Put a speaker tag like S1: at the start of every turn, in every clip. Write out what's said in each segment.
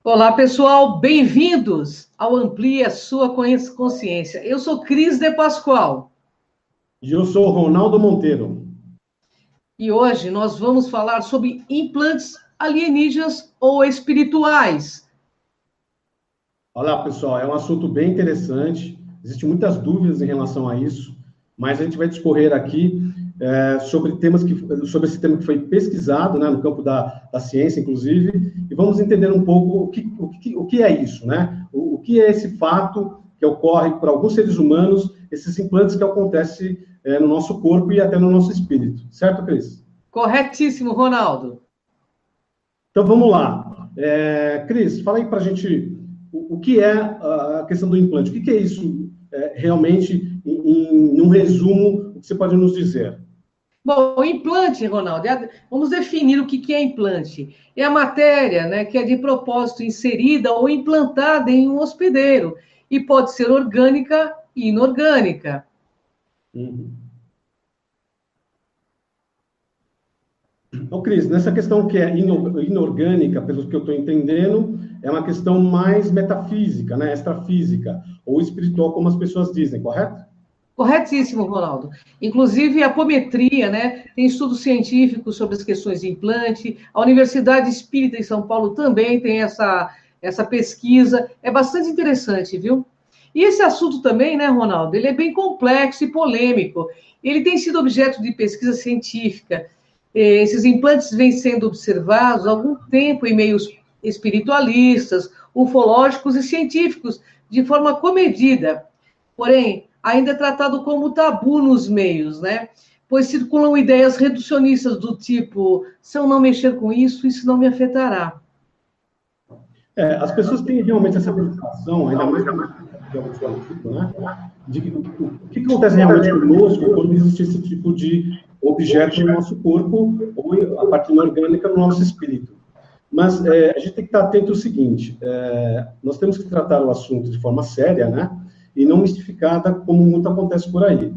S1: Olá, pessoal, bem-vindos ao Amplie a Sua Consciência. Eu sou Cris de Pascoal.
S2: E eu sou Ronaldo Monteiro.
S1: E hoje nós vamos falar sobre implantes alienígenas ou espirituais.
S2: Olá, pessoal, é um assunto bem interessante. Existem muitas dúvidas em relação a isso, mas a gente vai discorrer aqui sobre esse tema que foi pesquisado, né, no campo da ciência, inclusive, e vamos entender um pouco o que é isso, né? O que é esse fato que ocorre para alguns seres humanos, esses implantes que acontecem no nosso corpo e até no nosso espírito. Certo, Cris?
S1: Corretíssimo, Ronaldo.
S2: Então, vamos lá. Cris, fala aí para a gente o que é a questão do implante. O que é isso realmente, em um resumo, o que você pode nos dizer?
S1: Bom, o implante, Ronaldo, vamos definir o que é implante. É a matéria, né, que é de propósito inserida ou implantada em um hospedeiro e pode ser orgânica e inorgânica.
S2: Uhum. Então, Cris, nessa questão que é inorgânica, pelo que eu estou entendendo, é uma questão mais metafísica, né, extrafísica, ou espiritual, como as pessoas dizem, correto?
S1: Corretíssimo, Ronaldo. Inclusive, a apometria, né? Tem estudos científicos sobre as questões de implante. A Universidade Espírita em São Paulo também tem essa pesquisa. É bastante interessante, viu? E esse assunto também, né, Ronaldo? Ele é bem complexo e polêmico. Ele tem sido objeto de pesquisa científica. Esses implantes vêm sendo observados há algum tempo em meios espiritualistas, ufológicos e científicos, de forma comedida. Porém, ainda é tratado como tabu nos meios, né? Pois circulam ideias reducionistas do tipo, se eu não mexer com isso, isso não me afetará.
S2: As pessoas têm realmente essa preocupação, ainda mais que é o tipo, né? De o que acontece realmente conosco quando existe esse tipo de objeto no nosso corpo ou a parte inorgânica no nosso espírito. Mas a gente tem que estar atento ao seguinte, nós temos que tratar o assunto de forma séria, né? E não mistificada, como muito acontece por aí.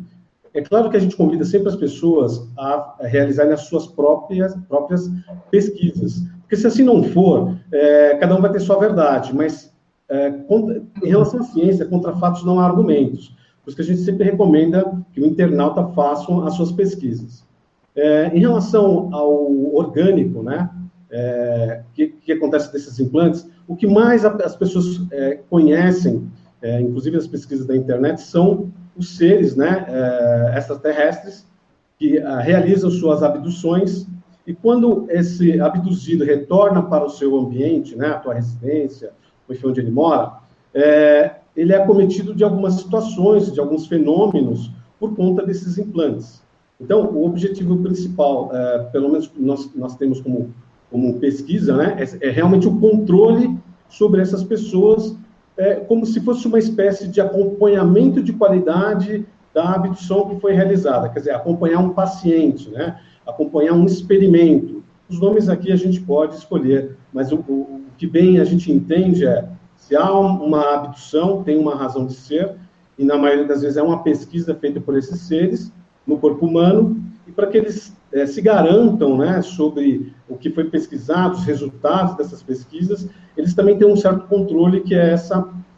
S2: É claro que a gente convida sempre as pessoas a realizarem as suas próprias pesquisas. Porque se assim não for, cada um vai ter sua verdade, mas em relação à ciência, contra fatos não há argumentos. Por isso que a gente sempre recomenda que o internauta faça as suas pesquisas. Em relação ao orgânico, né, que acontece desses implantes, o que mais as pessoas conhecem, inclusive as pesquisas da internet, são os seres, né, extraterrestres que realizam suas abduções, e quando esse abduzido retorna para o seu ambiente, né, a tua residência, ou onde ele mora, ele é acometido de algumas situações, de alguns fenômenos, por conta desses implantes. Então, o objetivo principal, pelo menos nós temos como pesquisa, né, é realmente o controle sobre essas pessoas, como se fosse uma espécie de acompanhamento de qualidade da abdução que foi realizada, quer dizer, acompanhar um paciente, né, acompanhar um experimento. Os nomes aqui a gente pode escolher, mas o que bem a gente entende se há uma abdução, tem uma razão de ser, e na maioria das vezes é uma pesquisa feita por esses seres no corpo humano, e para que eles se garantam, né, sobre o que foi pesquisado, os resultados dessas pesquisas, eles também têm um certo controle, que é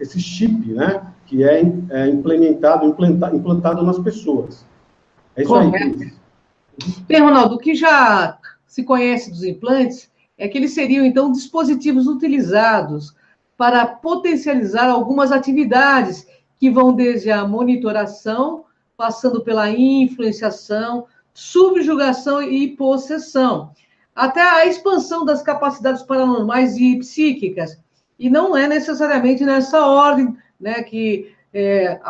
S2: esse chip, né, que é implantado nas pessoas. É isso
S1: Correto.
S2: aí.
S1: Bem, Ronaldo, o que já se conhece dos implantes é que eles seriam, então, dispositivos utilizados para potencializar algumas atividades que vão desde a monitoração, passando pela influenciação, subjugação e possessão, até a expansão das capacidades paranormais e psíquicas. E não é necessariamente nessa ordem, né, que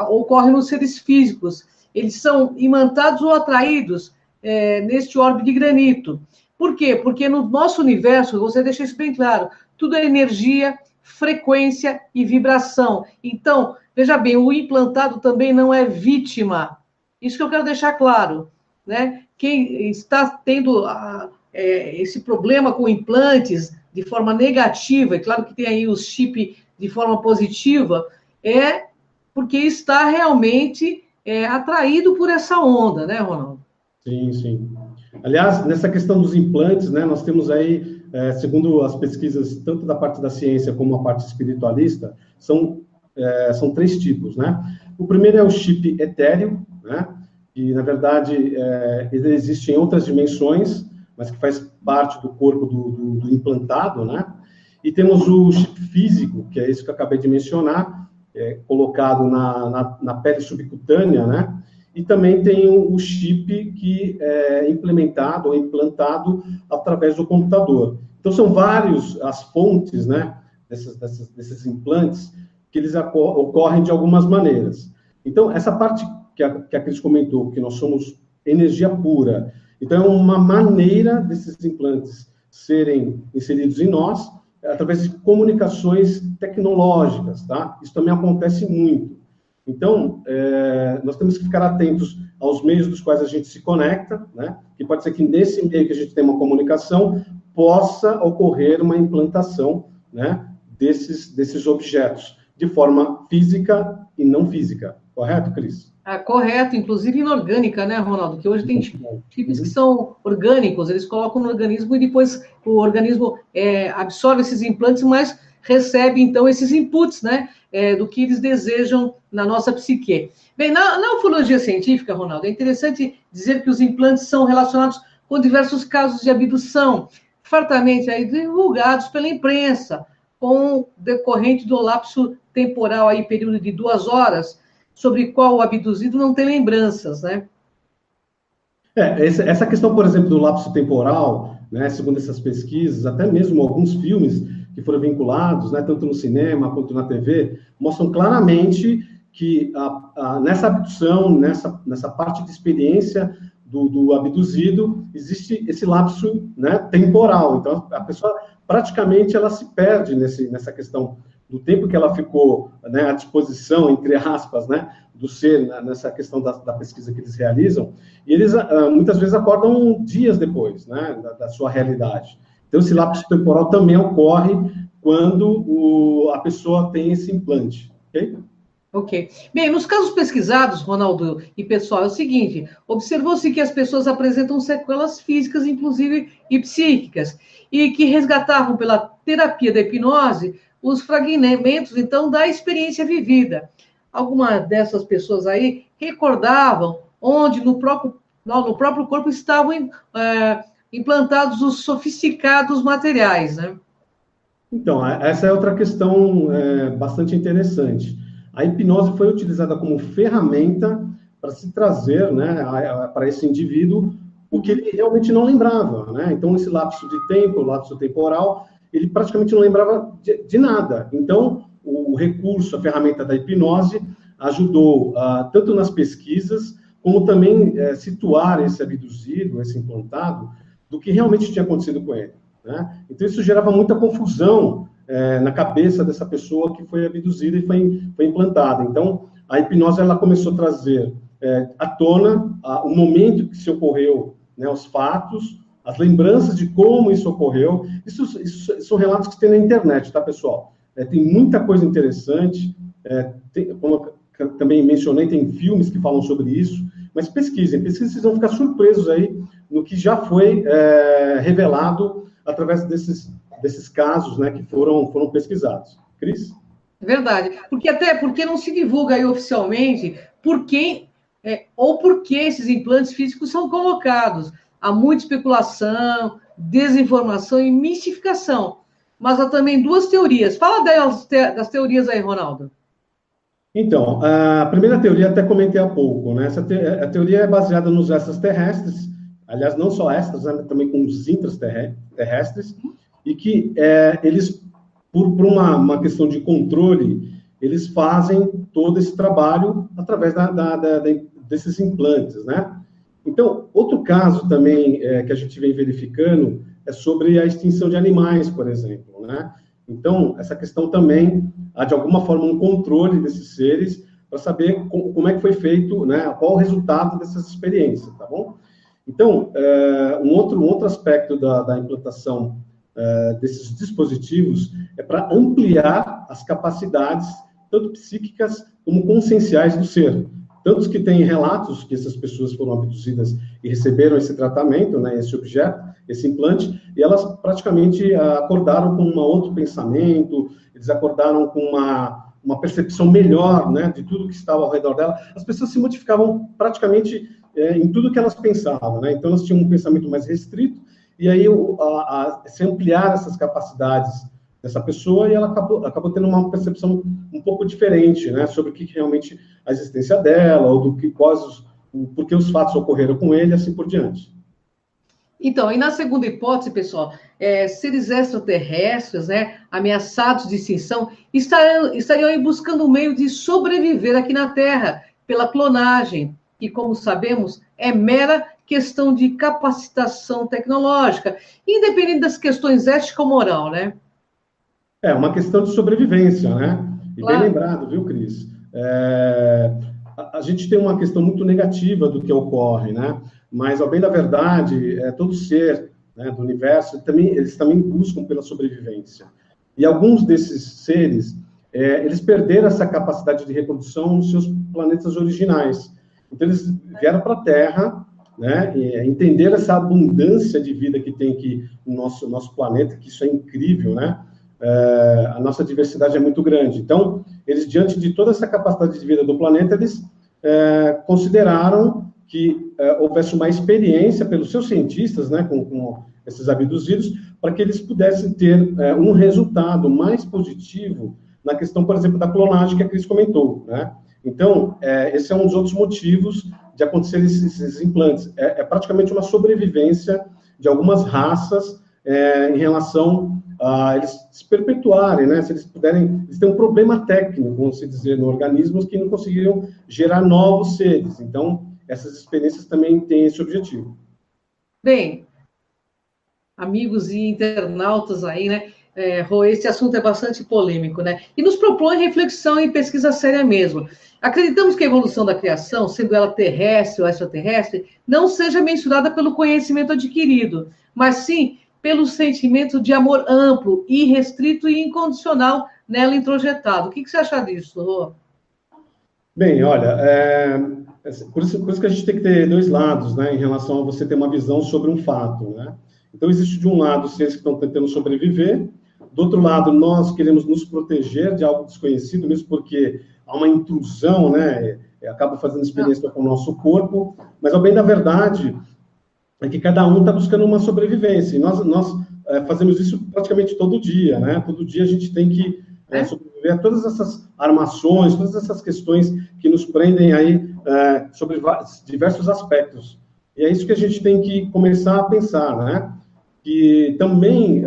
S1: ocorre nos seres físicos. Eles são imantados ou atraídos neste orbe de granito. Por quê? Porque no nosso universo, você deixa isso bem claro, tudo é energia, frequência e vibração. Então, veja bem, o implantado também não é vítima. Isso que eu quero deixar claro, né? Quem está tendo esse problema com implantes de forma negativa, é claro que tem aí o chip de forma positiva, é porque está realmente atraído por essa onda, né, Ronaldo?
S2: Sim, sim. Aliás, nessa questão dos implantes, né, nós temos aí segundo as pesquisas, tanto da parte da ciência como a parte espiritualista, são 3 tipos, né? O primeiro é o chip etéreo, né? Que, na verdade, ele existe em outras dimensões, mas que faz parte do corpo do implantado, né? E temos o chip físico, que é esse que eu acabei de mencionar, colocado na pele subcutânea, né? E também tem o chip que é implementado ou implantado através do computador. Então, são vários as fontes, né, desses implantes, que eles ocorrem de algumas maneiras. Então, essa parte que a Cris comentou, que nós somos energia pura, então é uma maneira desses implantes serem inseridos em nós, através de comunicações tecnológicas, tá? Isso também acontece muito. Então, nós temos que ficar atentos aos meios dos quais a gente se conecta, né? Que pode ser que nesse meio que a gente tem uma comunicação, possa ocorrer uma implantação, né, desses objetos, de forma física e não física. Correto, Cris?
S1: Correto, inclusive inorgânica, né, Ronaldo? Que hoje tem chips que são orgânicos, eles colocam no organismo e depois o organismo absorve esses implantes, mas recebe, então, esses inputs, né, do que eles desejam na nossa psique. Bem, na ufologia científica, Ronaldo, é interessante dizer que os implantes são relacionados com diversos casos de abdução, fartamente aí divulgados pela imprensa, com decorrente do lapso temporal, aí, período de 2 horas, sobre qual o abduzido não tem lembranças, né?
S2: Essa questão, por exemplo, do lapso temporal, né, segundo essas pesquisas, até mesmo alguns filmes que foram vinculados, né, tanto no cinema quanto na TV, mostram claramente que nessa abdução, nessa parte de experiência do abduzido, existe esse lapso, né, temporal. Então, a pessoa, praticamente, ela se perde nessa questão do tempo que ela ficou, né, à disposição, entre aspas, né, do ser, nessa questão da pesquisa que eles realizam, e eles muitas vezes acordam dias depois, né, da sua realidade. Então, esse lapso temporal também ocorre quando a pessoa tem esse implante, ok?
S1: Ok. Bem, nos casos pesquisados, Ronaldo e pessoal, é o seguinte, observou-se que as pessoas apresentam sequelas físicas, inclusive, e psíquicas, e que resgatavam pela terapia da hipnose os fragmentos, então, da experiência vivida. Algumas dessas pessoas aí recordavam onde no próprio corpo estavam implantados os sofisticados materiais, né?
S2: Então, essa é outra questão bastante interessante. A hipnose foi utilizada como ferramenta para se trazer, né, para esse indivíduo o que ele realmente não lembrava, né? Então, esse lapso de tempo, lapso temporal, ele praticamente não lembrava de nada. Então, o recurso, a ferramenta da hipnose, ajudou tanto nas pesquisas, como também situar esse abduzido, esse implantado, do que realmente tinha acontecido com ele, né? Então, isso gerava muita confusão na cabeça dessa pessoa que foi abduzida e foi implantada. Então, a hipnose ela começou a trazer à tona o momento que se ocorreu, né, os fatos, as lembranças de como isso ocorreu. Isso são relatos que tem na internet, tá, pessoal? Tem muita coisa interessante, como eu também mencionei, tem filmes que falam sobre isso, mas pesquisem, vocês vão ficar surpresos aí no que já foi revelado através desses casos, né, que foram pesquisados. Cris?
S1: Verdade, porque não se divulga aí oficialmente por quem ou por que esses implantes físicos são colocados. Há muita especulação, desinformação e mistificação. Mas há também 2 teorias. Fala das teorias aí, Ronaldo.
S2: Então, a primeira teoria até comentei há pouco, né? A teoria é baseada nos extraterrestres, aliás, não só extras, né, também com os intraterrestres, e que eles, por uma questão de controle, eles fazem todo esse trabalho através desses implantes, né? Então, outro caso também que a gente vem verificando é sobre a extinção de animais, por exemplo, né? Então, essa questão também há, de alguma forma, um controle desses seres para saber como é que foi feito, né? Qual o resultado dessas experiências, tá bom? Então, um outro aspecto da implantação desses dispositivos é para ampliar as capacidades, tanto psíquicas como conscienciais do ser. tantos que têm relatos que essas pessoas foram abduzidas e receberam esse tratamento, né, esse objeto, esse implante, e elas praticamente acordaram com um outro pensamento, eles acordaram com uma percepção melhor, né, de tudo que estava ao redor dela. As pessoas se modificavam praticamente em tudo que elas pensavam, né? Então, elas tinham um pensamento mais restrito, e aí se ampliar essas capacidades dessa pessoa, e ela acabou tendo uma percepção um pouco diferente, né, sobre o que realmente a existência dela, ou do que por que os fatos ocorreram com ele, e assim por diante.
S1: Então, e na segunda hipótese, pessoal, seres extraterrestres, né, ameaçados de extinção, estariam aí buscando um meio de sobreviver aqui na Terra, pela clonagem, que, como sabemos, é mera questão de capacitação tecnológica, independente das questões ético-moral, né?
S2: É uma questão de sobrevivência, né? E
S1: Claro.
S2: bem lembrado, viu, Cris? A gente tem uma questão muito negativa do que ocorre, né? Mas, ao bem da verdade, todo ser, né, do universo, eles também buscam pela sobrevivência. E alguns desses seres, eles perderam essa capacidade de reprodução nos seus planetas originais. Então, eles vieram para a Terra, né, e entenderam essa abundância de vida que tem aqui no nosso planeta, que isso é incrível, né? A nossa diversidade é muito grande. Então, eles, diante de toda essa capacidade de vida do planeta, eles consideraram que houvesse uma experiência pelos seus cientistas, né, com esses abduzidos, para que eles pudessem ter um resultado mais positivo na questão, por exemplo, da clonagem que a Cris comentou, né? Então, esse é um dos outros motivos de acontecer esses implantes. É praticamente uma sobrevivência de algumas raças em relação a eles se perpetuarem, né? Se eles puderem... Eles têm um problema técnico, vamos dizer, no organismo, que não conseguiram gerar novos seres. Então, essas experiências também têm esse objetivo.
S1: Bem, amigos e internautas aí, né? Esse assunto é bastante polêmico, né? E nos propõe reflexão e pesquisa séria mesmo. Acreditamos que a evolução da criação, sendo ela terrestre ou extraterrestre, não seja mensurada pelo conhecimento adquirido, mas sim pelo sentimento de amor amplo, irrestrito e incondicional nela introjetado. O que você acha disso, Rô?
S2: Bem, olha, por isso que a gente tem que ter dois lados, né, em relação a você ter uma visão sobre um fato, né? Então, existe de um lado seres que estão tentando sobreviver, do outro lado, nós queremos nos proteger de algo desconhecido, mesmo porque há uma intrusão, né, acaba fazendo experiência com o nosso corpo, mas, ao bem da verdade, é que cada um está buscando uma sobrevivência, e nós fazemos isso praticamente todo dia, né? Todo dia a gente tem que sobreviver a todas essas armações, todas essas questões que nos prendem aí sobre diversos aspectos. E é isso que a gente tem que começar a pensar, né? Que também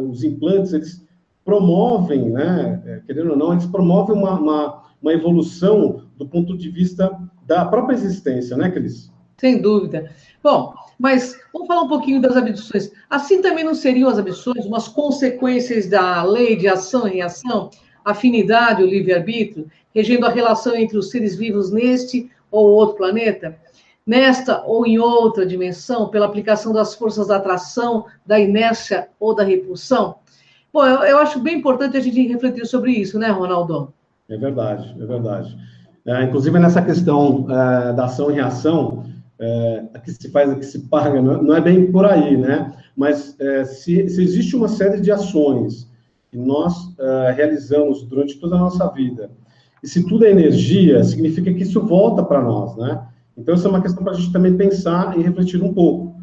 S2: os implantes, eles promovem, né? Querendo ou não, eles promovem uma evolução do ponto de vista da própria existência, né, Cris?
S1: Sem dúvida. Bom, mas vamos falar um pouquinho das abduções. Assim também não seriam as abduções umas consequências da lei de ação e reação, afinidade, o livre-arbítrio, regendo a relação entre os seres vivos neste ou outro planeta, nesta ou em outra dimensão, pela aplicação das forças da atração, da inércia ou da repulsão? Bom, eu acho bem importante a gente refletir sobre isso, né, Ronaldo?
S2: É verdade, é verdade. Inclusive, nessa questão da ação e reação, que se faz, que se paga, não é bem por aí, né? Mas se existe uma série de ações que nós realizamos durante toda a nossa vida, e se tudo é energia, significa que isso volta para nós, né? Então, isso é uma questão para a gente também pensar e refletir um pouco,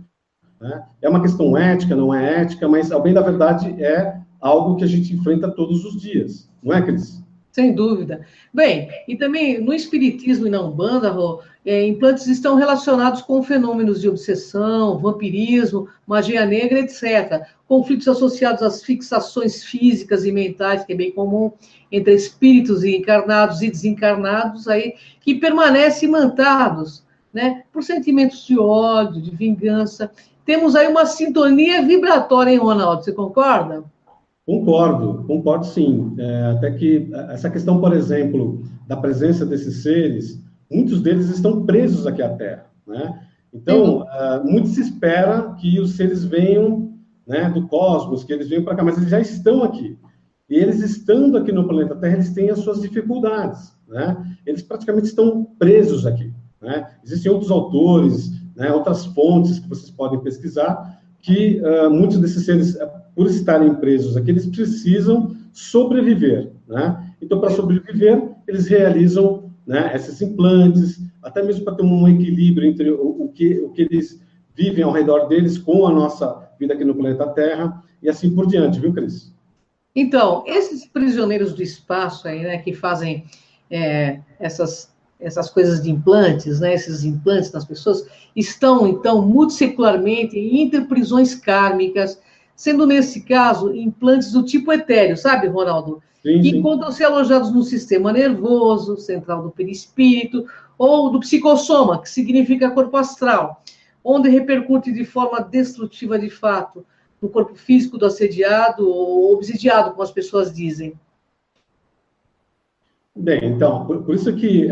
S2: né? É uma questão ética, não é ética, mas, ao bem da verdade, é algo que a gente enfrenta todos os dias, não é, Cris?
S1: Sem dúvida. Bem, e também no espiritismo e na Umbanda, Rô, implantes estão relacionados com fenômenos de obsessão, vampirismo, magia negra, etc. Conflitos associados às fixações físicas e mentais, que é bem comum, entre espíritos encarnados e desencarnados, aí, que permanecem imantados, né, por sentimentos de ódio, de vingança. Temos aí uma sintonia vibratória, hein, Ronaldo? Você concorda?
S2: Concordo sim. Até que essa questão, por exemplo, da presença desses seres, muitos deles estão presos aqui à Terra, né? Então, muito se espera que os seres venham, né, do cosmos, que eles venham para cá, mas eles já estão aqui. E eles, estando aqui no planeta Terra, eles têm as suas dificuldades, né? Eles praticamente estão presos aqui, né? Existem outros autores, né, outras fontes que vocês podem pesquisar, que muitos desses seres, por estarem presos aqui, eles precisam sobreviver, né? Então, para sobreviver, eles realizam, né, esses implantes, até mesmo para ter um equilíbrio entre o que eles vivem ao redor deles com a nossa vida aqui no planeta Terra, e assim por diante, viu, Cris?
S1: Então, esses prisioneiros do espaço aí, né, que fazem essas coisas de implantes, né, esses implantes nas pessoas, estão, então, multissecularmente em interprisões kármicas, sendo, nesse caso, implantes do tipo etéreo, sabe, Ronaldo?
S2: Sim,
S1: Que
S2: sim.
S1: encontram-se alojados no sistema nervoso, central do perispírito, ou do psicossoma, que significa corpo astral, onde repercute de forma destrutiva, de fato, no corpo físico do assediado ou obsidiado, como as pessoas dizem.
S2: Bem, então, por isso que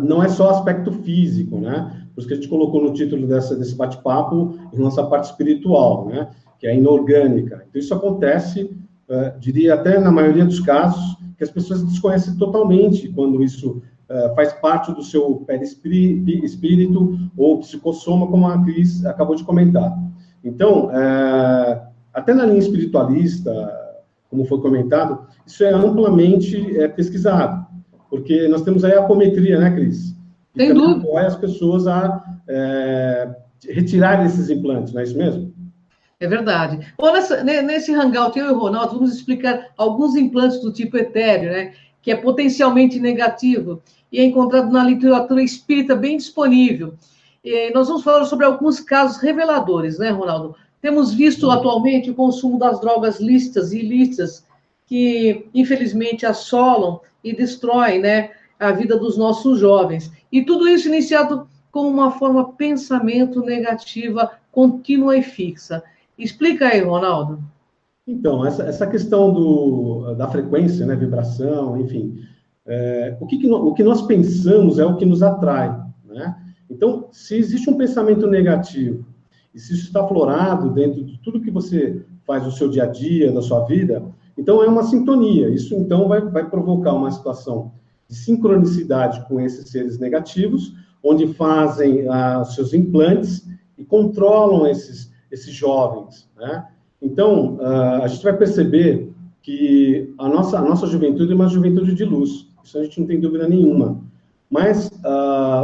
S2: não é só aspecto físico, né? Por isso que a gente colocou no título desse bate-papo em relação à parte espiritual, né? Que é inorgânica. Então, isso acontece, diria até na maioria dos casos, que as pessoas desconhecem totalmente quando isso faz parte do seu perispírito ou psicossoma, como a Cris acabou de comentar. Então, até na linha espiritualista, como foi comentado, isso é amplamente pesquisado, porque nós temos aí a apometria, né, Cris?
S1: E também
S2: apoia as pessoas a retirar esses implantes, não é isso mesmo?
S1: É verdade. Bom, nesse hangout, eu e o Ronaldo vamos explicar alguns implantes do tipo etéreo, né, que é potencialmente negativo e é encontrado na literatura espírita bem disponível. E nós vamos falar sobre alguns casos reveladores, né, Ronaldo? Temos visto atualmente o consumo das drogas lícitas e ilícitas que, infelizmente, assolam e destroem, né, a vida dos nossos jovens. E tudo isso iniciado com uma forma pensamento negativa contínua e fixa. Explica aí, Ronaldo.
S2: Então, essa questão da frequência, né, vibração, enfim, o que nós pensamos é o que nos atrai, né? Então, se existe um pensamento negativo, e se isso está aflorado dentro de tudo que você faz no seu dia a dia, da sua vida, então é uma sintonia. Isso, então, vai provocar uma situação de sincronicidade com esses seres negativos, onde fazem seus implantes e controlam esses jovens, né? Então, a gente vai perceber que a nossa juventude é uma juventude de luz. Isso a gente não tem dúvida nenhuma. Mas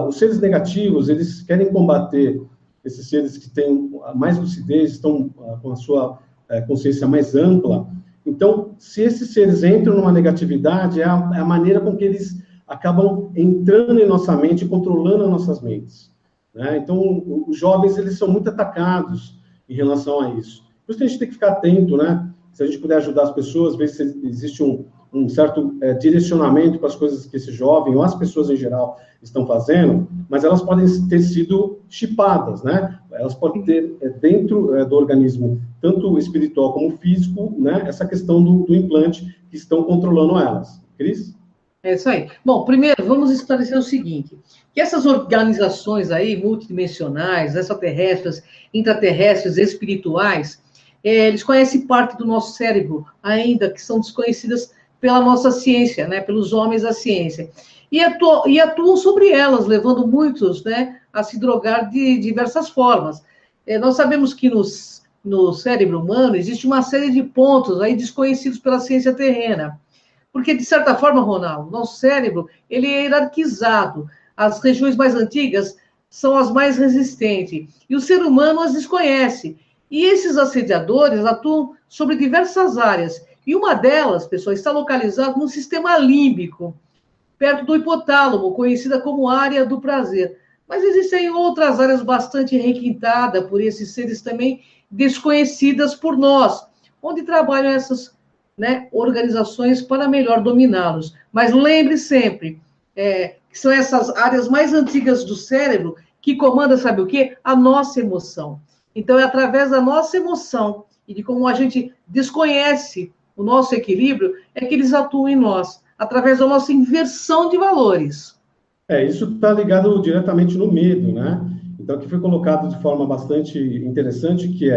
S2: os seres negativos, eles querem combater esses seres que têm mais lucidez, estão com a sua consciência mais ampla. Então, se esses seres entram numa negatividade, é a maneira com que eles acabam entrando em nossa mente e controlando as nossas mentes, né? Então, os jovens, eles são muito atacados em relação a isso. Por isso que a gente tem que ficar atento, né? Se a gente puder ajudar as pessoas, ver se existe um certo direcionamento para as coisas que esse jovem, ou as pessoas em geral, estão fazendo, mas elas podem ter sido chipadas, né? Elas podem ter dentro do organismo, tanto espiritual como físico, né? Essa questão do implante, que estão controlando elas. Cris?
S1: É isso aí. Bom, primeiro, vamos esclarecer o seguinte, que essas organizações aí, multidimensionais, extraterrestres, intraterrestres, espirituais, eles conhecem parte do nosso cérebro ainda, que são desconhecidas pela nossa ciência, né, pelos homens da ciência. E atuam sobre elas, levando muitos, né, a se drogar de diversas formas. Nós sabemos que no cérebro humano existe uma série de pontos aí desconhecidos pela ciência terrena. Porque, de certa forma, Ronaldo, nosso cérebro ele é hierarquizado. As regiões mais antigas são as mais resistentes. E o ser humano as desconhece. E esses assediadores atuam sobre diversas áreas. E uma delas, pessoal, está localizada no sistema límbico, perto do hipotálamo, conhecida como área do prazer. Mas existem outras áreas bastante requintadas por esses seres também desconhecidas por nós, onde trabalham essas, né, organizações para melhor dominá-los. Mas lembre sempre que são essas áreas mais antigas do cérebro que comanda, sabe o quê? A nossa emoção. Então, é através da nossa emoção e de como a gente desconhece o nosso equilíbrio, é que eles atuam em nós, através da nossa inversão de valores.
S2: Isso está ligado diretamente no medo, né? Então, aqui foi colocado de forma bastante interessante, que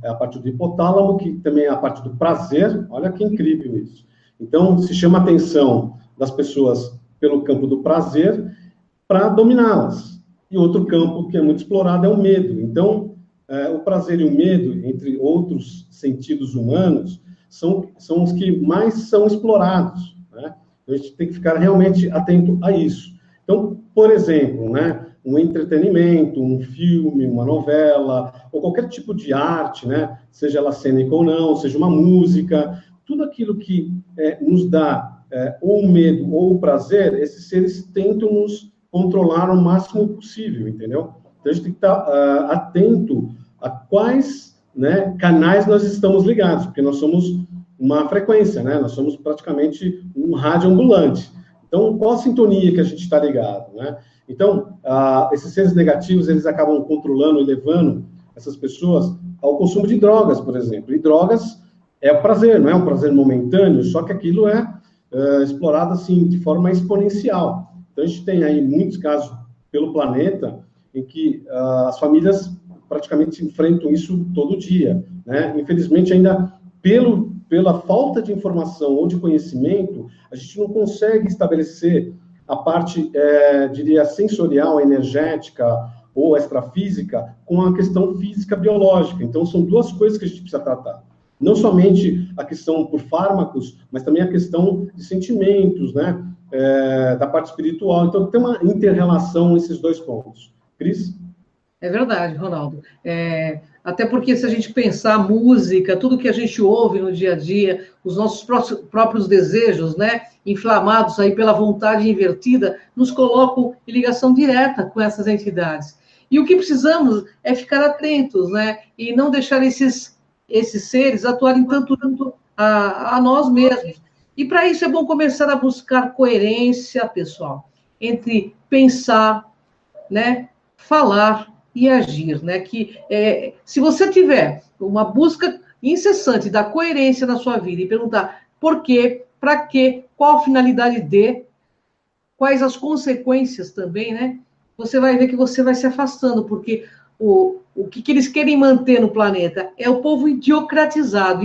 S2: é a parte do hipotálamo, que também é a parte do prazer. Olha que incrível isso. Então, se chama a atenção das pessoas pelo campo do prazer para dominá-las. E outro campo que é muito explorado é o medo. Então, o prazer e o medo, entre outros sentidos humanos, são os que mais são explorados, né? Então, a gente tem que ficar realmente atento a isso. Então, por exemplo, né, um entretenimento, um filme, uma novela, ou qualquer tipo de arte, né, seja ela cênica ou não, seja uma música, tudo aquilo que nos dá ou o medo ou o prazer, esses seres tentam nos controlar o máximo possível, entendeu? Então, a gente tem que estar atento a quais, né, canais nós estamos ligados, porque nós somos uma frequência, né? Nós somos praticamente um rádio ambulante. Então, qual a sintonia que a gente está ligado, né? Então, esses seres negativos, eles acabam controlando e levando essas pessoas ao consumo de drogas, por exemplo. E drogas é o prazer, não é um prazer momentâneo, só que aquilo é explorado, assim, de forma exponencial. Então, a gente tem aí muitos casos pelo planeta em que as famílias praticamente enfrentam isso todo dia, né? Infelizmente, ainda pela falta de informação ou de conhecimento, a gente não consegue estabelecer a parte, diria, sensorial, energética ou extrafísica com a questão física biológica. Então, são duas coisas que a gente precisa tratar. Não somente a questão por fármacos, mas também a questão de sentimentos, né? Da parte espiritual. Então, tem uma inter-relação nesses dois pontos. Cris?
S1: É verdade, Ronaldo. Até porque se a gente pensar a música, tudo que a gente ouve no dia a dia, os nossos próprios desejos, né, inflamados aí pela vontade invertida, nos colocam em ligação direta com essas entidades. E o que precisamos é ficar atentos, né, e não deixar esses seres atuarem tanto a nós mesmos. E para isso é bom começar a buscar coerência, pessoal, entre pensar, né, falar e agir, né? Que se você tiver uma busca incessante da coerência na sua vida e perguntar por quê, para quê, qual a finalidade de, quais as consequências também, né? Você vai ver que você vai se afastando, porque o que eles querem manter no planeta é o povo idiocratizado,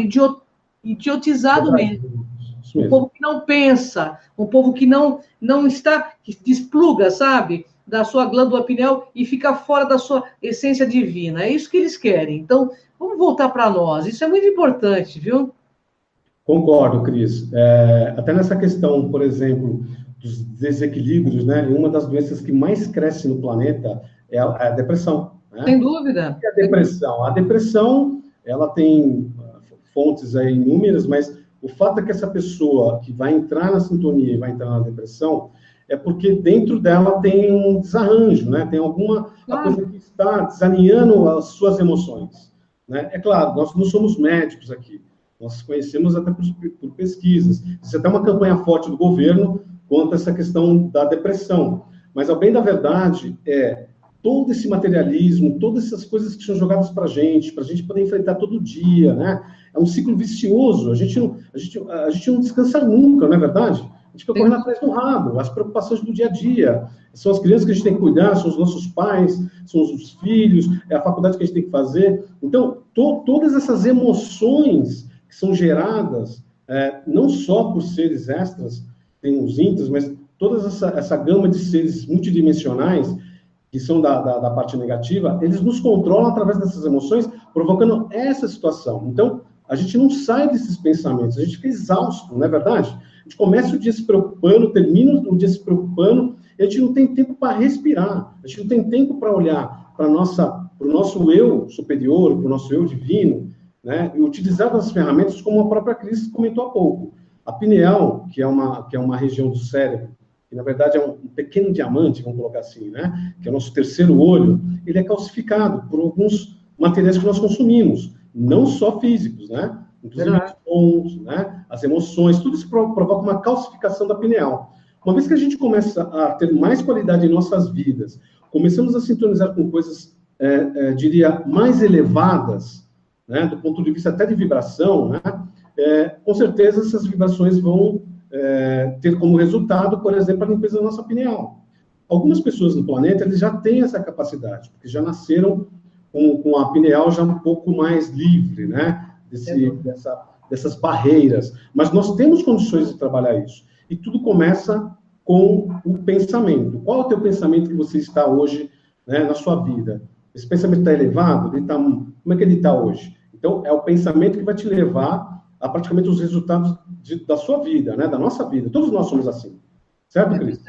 S1: idiotizado mesmo. Um povo que não pensa, um povo que não está, que despluga, sabe, da sua glândula pineal e fica fora da sua essência divina. É isso que eles querem. Então, vamos voltar para nós. Isso é muito importante, viu?
S2: Concordo, Cris. Até nessa questão, por exemplo, dos desequilíbrios, né? Uma das doenças que mais cresce no planeta é a depressão. Né?
S1: Sem dúvida.
S2: E a depressão? A depressão, ela tem fontes aí inúmeras, mas o fato é que essa pessoa que vai entrar na sintonia e vai entrar na depressão é porque dentro dela tem um desarranjo, né? Tem alguma coisa que está desalinhando as suas emoções, né? É claro, nós não somos médicos aqui, nós conhecemos até por pesquisas. Isso é até uma campanha forte do governo quanto a essa questão da depressão. Mas, ao bem da verdade, todo esse materialismo, todas essas coisas que são jogadas para a gente poder enfrentar todo dia, né? É um ciclo vicioso, a gente não descansa nunca, não é verdade? A gente fica correndo atrás do rabo, as preocupações do dia a dia. São as crianças que a gente tem que cuidar, são os nossos pais, são os filhos, é a faculdade que a gente tem que fazer. Então, todas essas emoções que são geradas, não só por seres extras, tem os intras, mas toda essa gama de seres multidimensionais, que são da parte negativa, eles nos controlam através dessas emoções, provocando essa situação. Então, a gente não sai desses pensamentos, a gente fica exausto, não é verdade? A gente começa o dia se preocupando, termina o dia se preocupando, e a gente não tem tempo para respirar, a gente não tem tempo para olhar para o nosso eu superior, para o nosso eu divino, né? E utilizar as ferramentas como a própria Cris comentou há pouco. A pineal, que é uma região do cérebro, que na verdade é um pequeno diamante, vamos colocar assim, né? Que é o nosso terceiro olho, ele é calcificado por alguns materiais que nós consumimos, não só físicos, né? Inclusive os sons, né? As emoções, tudo isso provoca uma calcificação da pineal. Uma vez que a gente começa a ter mais qualidade em nossas vidas, começamos a sintonizar com coisas, diria, mais elevadas, né? Do ponto de vista até de vibração, né? Com certeza essas vibrações vão ter como resultado, por exemplo, a limpeza da nossa pineal. Algumas pessoas no planeta, eles já têm essa capacidade, porque já nasceram com a pineal já um pouco mais livre, né? Dessas barreiras. Mas nós temos condições de trabalhar isso. E tudo começa com o pensamento. Qual é o teu pensamento que você está hoje, né, na sua vida? Esse pensamento está elevado? Como é que ele está hoje? Então, é o pensamento que vai te levar a praticamente os resultados da sua vida, né? Da nossa vida. Todos nós somos assim. Certo, Cris?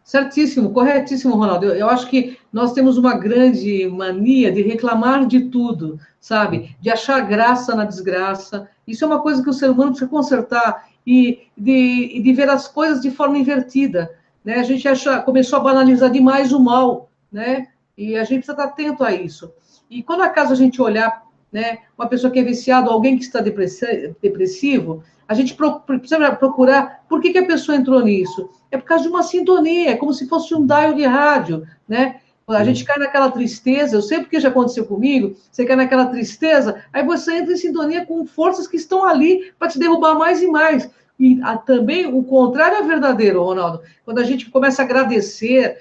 S1: Certíssimo, corretíssimo, Ronaldo. Eu acho que nós temos uma grande mania de reclamar de tudo, sabe? De achar graça na desgraça. Isso é uma coisa que o ser humano precisa consertar e de ver as coisas de forma invertida, né? A gente começou a banalizar demais o mal, né? E a gente precisa estar atento a isso. E quando acaso a gente olhar, né, uma pessoa que é viciada, alguém que está depressivo, a gente precisa procurar por que a pessoa entrou nisso. É por causa de uma sintonia, é como se fosse um dial de rádio, né? A gente cai naquela tristeza, eu sei porque já aconteceu comigo, você cai naquela tristeza, aí você entra em sintonia com forças que estão ali para te derrubar mais e mais. E também o contrário é verdadeiro, Ronaldo. Quando a gente começa a agradecer,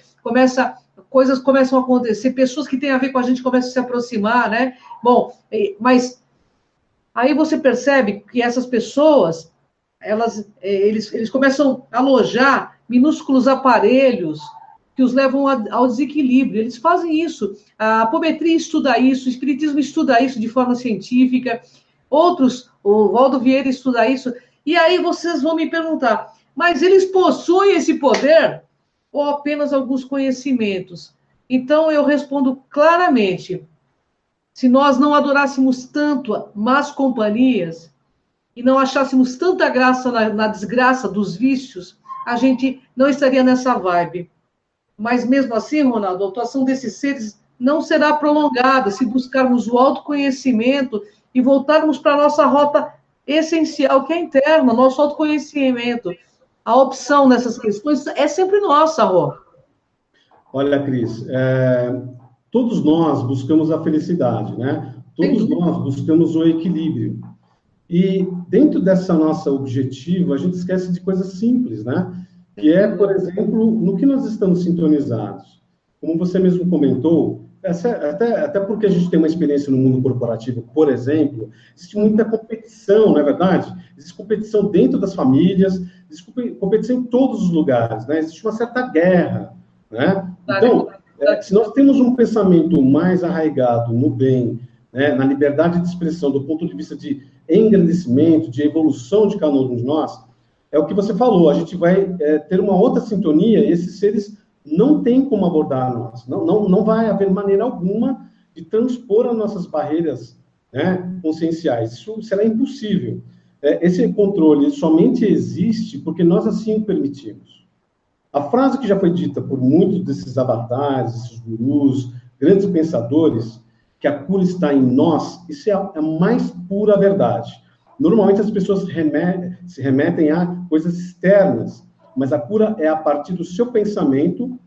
S1: coisas começam a acontecer, pessoas que têm a ver com a gente começam a se aproximar, né? Bom, mas aí você percebe que essas pessoas, eles começam a alojar minúsculos aparelhos que os levam ao desequilíbrio. Eles fazem isso. A apometria estuda isso, o espiritismo estuda isso de forma científica, outros, o Valdo Vieira estuda isso. E aí vocês vão me perguntar, mas eles possuem esse poder ou apenas alguns conhecimentos? Então, eu respondo claramente, se nós não adorássemos tanto más companhias e não achássemos tanta graça na desgraça dos vícios, a gente não estaria nessa vibe. Mas mesmo assim, Ronaldo, a atuação desses seres não será prolongada se buscarmos o autoconhecimento e voltarmos para a nossa rota essencial, que é interna, nosso autoconhecimento. A opção nessas questões é sempre nossa, Rô.
S2: Olha, Cris, todos nós buscamos a felicidade, né? Todos nós buscamos o equilíbrio. E dentro dessa nossa objetivo, a gente esquece de coisas simples, né? Que é, por exemplo, no que nós estamos sintonizados. Como você mesmo comentou, até porque a gente tem uma experiência no mundo corporativo, por exemplo, existe muita competição, não é verdade? Existe competição dentro das famílias, existe competição em todos os lugares, né? Existe uma certa guerra, né? Então, se nós temos um pensamento mais arraigado no bem, né, na liberdade de expressão, do ponto de vista de engrandecimento, de evolução de cada um de nós, é o que você falou, a gente vai ter uma outra sintonia, e esses seres não têm como abordar nós, não vai haver maneira alguma de transpor as nossas barreiras, né, conscienciais, isso será impossível. Esse controle somente existe porque nós assim o permitimos. A frase que já foi dita por muitos desses avatares, esses gurus, grandes pensadores, que a cura está em nós, isso é a mais pura verdade. Normalmente as pessoas se remetem a coisas externas, mas a cura é a partir do seu pensamento,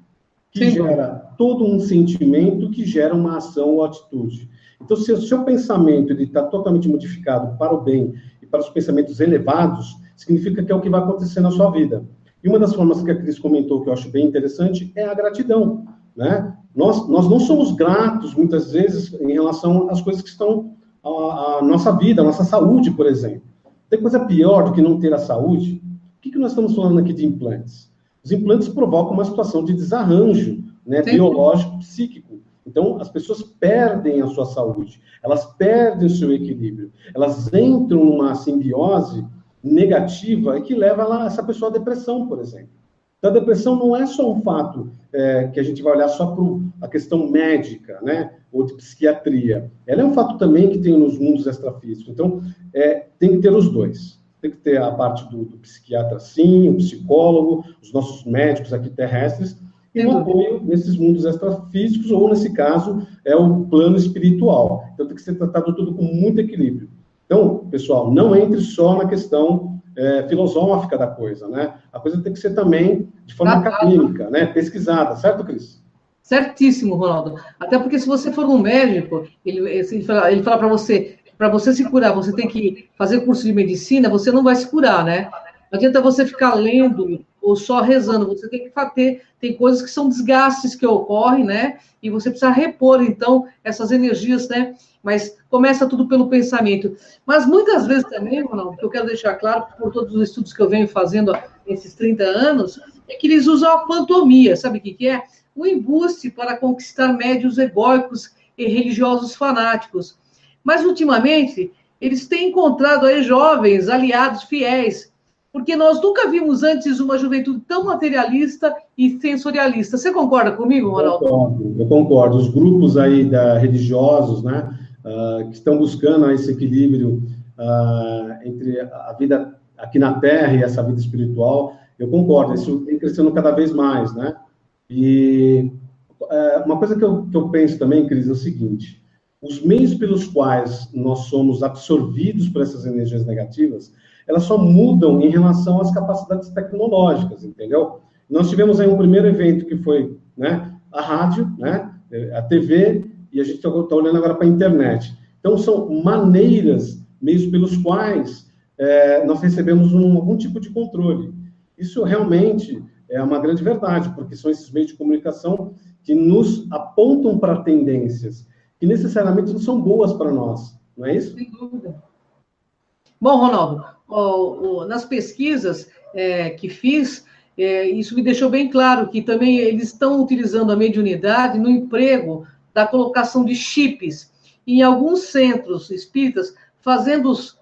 S2: que gera todo um sentimento, que gera uma ação ou atitude. Então, se o seu pensamento está totalmente modificado para o bem e para os pensamentos elevados, significa que é o que vai acontecer na sua vida. E uma das formas que a Cris comentou, que eu acho bem interessante, é a gratidão, né? Nós não somos gratos, muitas vezes, em relação às coisas que estão à nossa vida, à nossa saúde, por exemplo. Tem coisa pior do que não ter a saúde? O que nós estamos falando aqui de implantes? Os implantes provocam uma situação de desarranjo, né, biológico, psíquico. Então, as pessoas perdem a sua saúde, elas perdem o seu equilíbrio, elas entram numa simbiose negativa e que leva essa pessoa à depressão, por exemplo. Então, a depressão não é só um fato que a gente vai olhar só para a questão médica, né, ou de psiquiatria. Ela é um fato também que tem nos mundos extrafísicos. Então, tem que ter os dois. Tem que ter a parte do psiquiatra, sim, o psicólogo, os nossos médicos aqui terrestres, e um apoio nesses mundos extrafísicos, ou, nesse caso, é o plano espiritual. Então, tem que ser tratado tudo com muito equilíbrio. Então, pessoal, não entre só na questão filosófica da coisa, né? A coisa tem que ser também de forma acadêmica, né? Pesquisada, certo, Cris?
S1: Certíssimo, Ronaldo. Até porque se você for um médico, ele fala para você se curar, você tem que fazer curso de medicina, você não vai se curar, né? Não adianta você ficar lendo ou só rezando, você tem que ter, tem coisas que são desgastes que ocorrem, né? E você precisa repor, então, essas energias, né? Mas começa tudo pelo pensamento. Mas muitas vezes também, Ronaldo, que eu quero deixar claro, por todos os estudos que eu venho fazendo nesses 30 anos, é que eles usam a pantomia, sabe o que é? O embuste para conquistar médios egóicos e religiosos fanáticos. Mas, ultimamente, eles têm encontrado aí jovens, aliados fiéis, porque nós nunca vimos antes uma juventude tão materialista e sensorialista. Você concorda comigo, Ronaldo?
S2: Eu concordo. Os grupos aí religiosos, né, que estão buscando esse equilíbrio entre a vida aqui na Terra e essa vida espiritual, eu concordo. Isso vem crescendo cada vez mais, né? E uma coisa que eu penso também, Cris, é o seguinte: os meios pelos quais nós somos absorvidos por essas energias negativas, elas só mudam em relação às capacidades tecnológicas, entendeu? Nós tivemos aí um primeiro evento que foi, né, a rádio, né, a TV, e a gente está olhando agora para a internet. Então, são maneiras, meios pelos quais nós recebemos algum tipo de controle. Isso realmente é uma grande verdade, porque são esses meios de comunicação que nos apontam para tendências que necessariamente não são boas para nós, não é isso?
S1: Sem dúvida. Bom, Ronaldo, nas pesquisas que fiz, isso me deixou bem claro que também eles estão utilizando a mediunidade no emprego da colocação de chips em alguns centros espíritas, fazendo-nos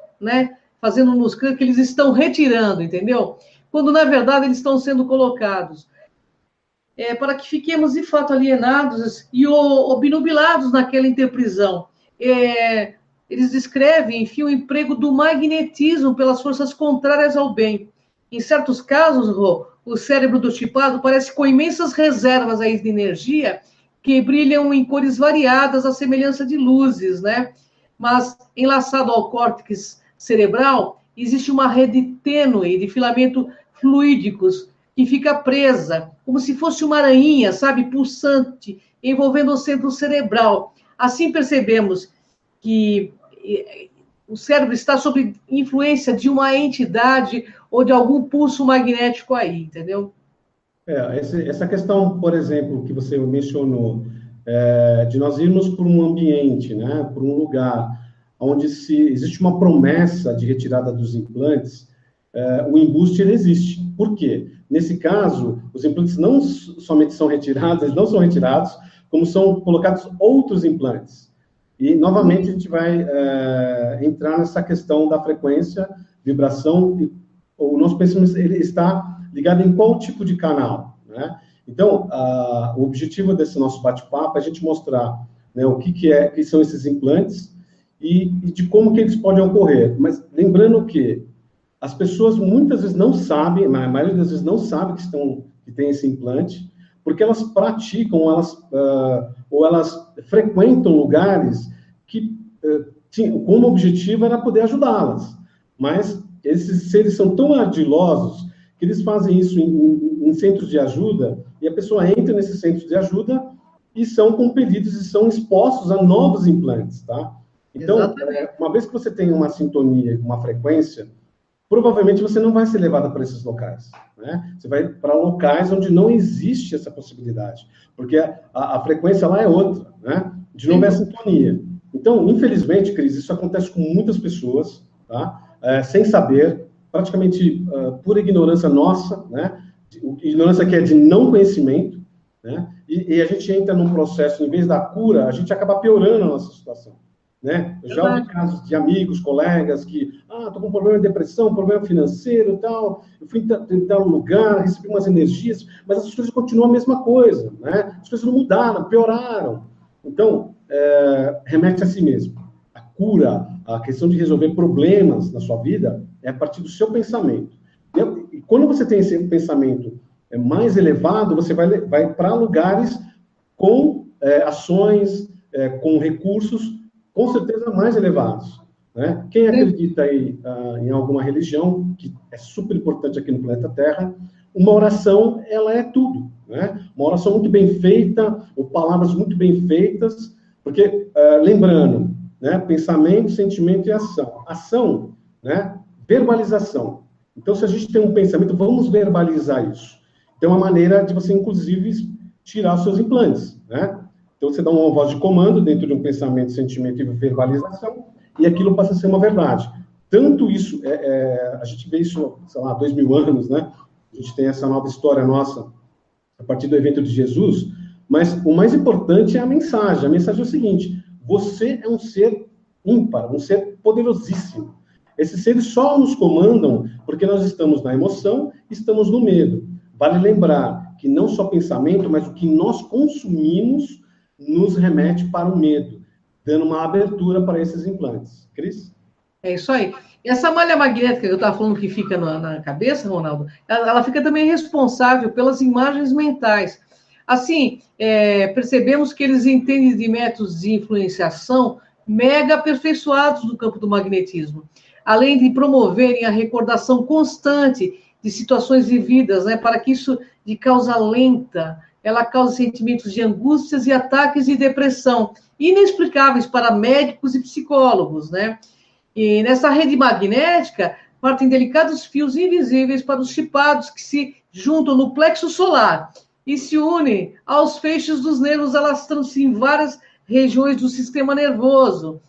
S1: crer que eles estão retirando, entendeu? Quando, na verdade, eles estão sendo colocados. Para que fiquemos, de fato, alienados e obnubilados naquela interprisão. Eles descrevem, enfim, o emprego do magnetismo pelas forças contrárias ao bem. Em certos casos, o cérebro do chipado parece com imensas reservas aí de energia que brilham em cores variadas, à semelhança de luzes, né? Mas, enlaçado ao córtex cerebral, existe uma rede tênue de filamento fluídicos que fica presa, como se fosse uma aranha, sabe, pulsante, envolvendo o centro cerebral. Assim percebemos que o cérebro está sob influência de uma entidade ou de algum pulso magnético aí, entendeu?
S2: Essa questão, por exemplo, que você mencionou, de nós irmos por um ambiente, né, por um lugar onde existe uma promessa de retirada dos implantes, o embuste ele existe. Por quê? Nesse caso, os implantes não somente são retirados, eles não são retirados, como são colocados outros implantes. E, novamente, a gente vai entrar nessa questão da frequência, vibração, o nosso pensamento ele está ligado em qual tipo de canal, né? Então, o objetivo desse nosso bate-papo é a gente mostrar, né, o que são esses implantes e de como que eles podem ocorrer. Mas lembrando que as pessoas muitas vezes não sabem, a maioria das vezes não sabe que tem esse implante, porque elas praticam, ou elas frequentam lugares que como objetivo era poder ajudá-las. Mas esses seres são tão ardilosos que eles fazem isso em centros de ajuda, e a pessoa entra nesses centros de ajuda e são compelidos e são expostos a novos implantes, tá? Então, uma vez que você tem uma sintonia, uma frequência, provavelmente você não vai ser levada para esses locais, né? Você vai para locais onde não existe essa possibilidade, porque a frequência lá é outra, né? De novo é a sintonia. Então, infelizmente, Cris, isso acontece com muitas pessoas, tá? Sem saber, praticamente por ignorância nossa, né? Ignorância que é de não conhecimento, né? E a gente entra num processo, em vez da cura, a gente acaba piorando a nossa situação. Né? Eu já ouvi casos de amigos, colegas que, estou com problema de depressão, problema financeiro e tal, eu fui tentar um lugar, recebi umas energias, mas as coisas continuam a mesma coisa, né? As coisas não mudaram, pioraram. Então, remete a si mesmo. A cura, a questão de resolver problemas na sua vida é a partir do seu pensamento. E quando você tem esse pensamento mais elevado, você vai para lugares com ações, com recursos, com certeza mais elevados, né? Quem acredita aí em alguma religião, que é super importante aqui no planeta Terra, uma oração, ela é tudo, né? Uma oração muito bem feita, ou palavras muito bem feitas, porque, lembrando, né, pensamento, sentimento e ação. Ação, né, verbalização. Então, se a gente tem um pensamento, vamos verbalizar isso. Então, é uma maneira de você, inclusive, tirar os seus implantes, né? Então, você dá uma voz de comando dentro de um pensamento, sentimento e verbalização, e aquilo passa a ser uma verdade. Tanto isso, a gente vê isso, sei lá, 2000 anos, né? A gente tem essa nova história nossa, a partir do evento de Jesus, mas o mais importante é a mensagem. A mensagem é o seguinte: você é um ser ímpar, um ser poderosíssimo. Esses seres só nos comandam porque nós estamos na emoção, estamos no medo. Vale lembrar que não só pensamento, mas o que nós consumimos nos remete para o medo, dando uma abertura para esses implantes. Cris?
S1: É isso aí. E essa malha magnética que eu estava falando que fica na cabeça, Ronaldo, ela fica também responsável pelas imagens mentais. Assim, percebemos que eles entendem de métodos de influenciação mega aperfeiçoados no campo do magnetismo, além de promoverem a recordação constante de situações vividas, né, para que isso, de causa lenta, ela cause sentimentos de angústias e ataques de depressão, inexplicáveis para médicos e psicólogos, né? E nessa rede magnética, partem delicados fios invisíveis para os chipados que se juntam no plexo solar e se unem aos feixes dos nervos, alastrando-se em várias regiões do sistema nervoso.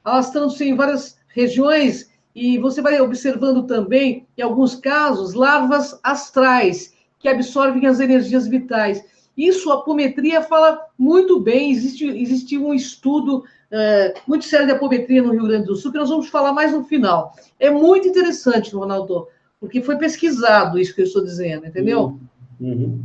S1: Alastrando-se em várias regiões, e você vai observando também, em alguns casos, larvas astrais, que absorvem as energias vitais. Isso a apometria fala muito bem, existe um estudo muito sério de apometria no Rio Grande do Sul, que nós vamos falar mais no final. É muito interessante, Ronaldo, porque foi pesquisado isso que eu estou dizendo, entendeu?
S2: Uhum.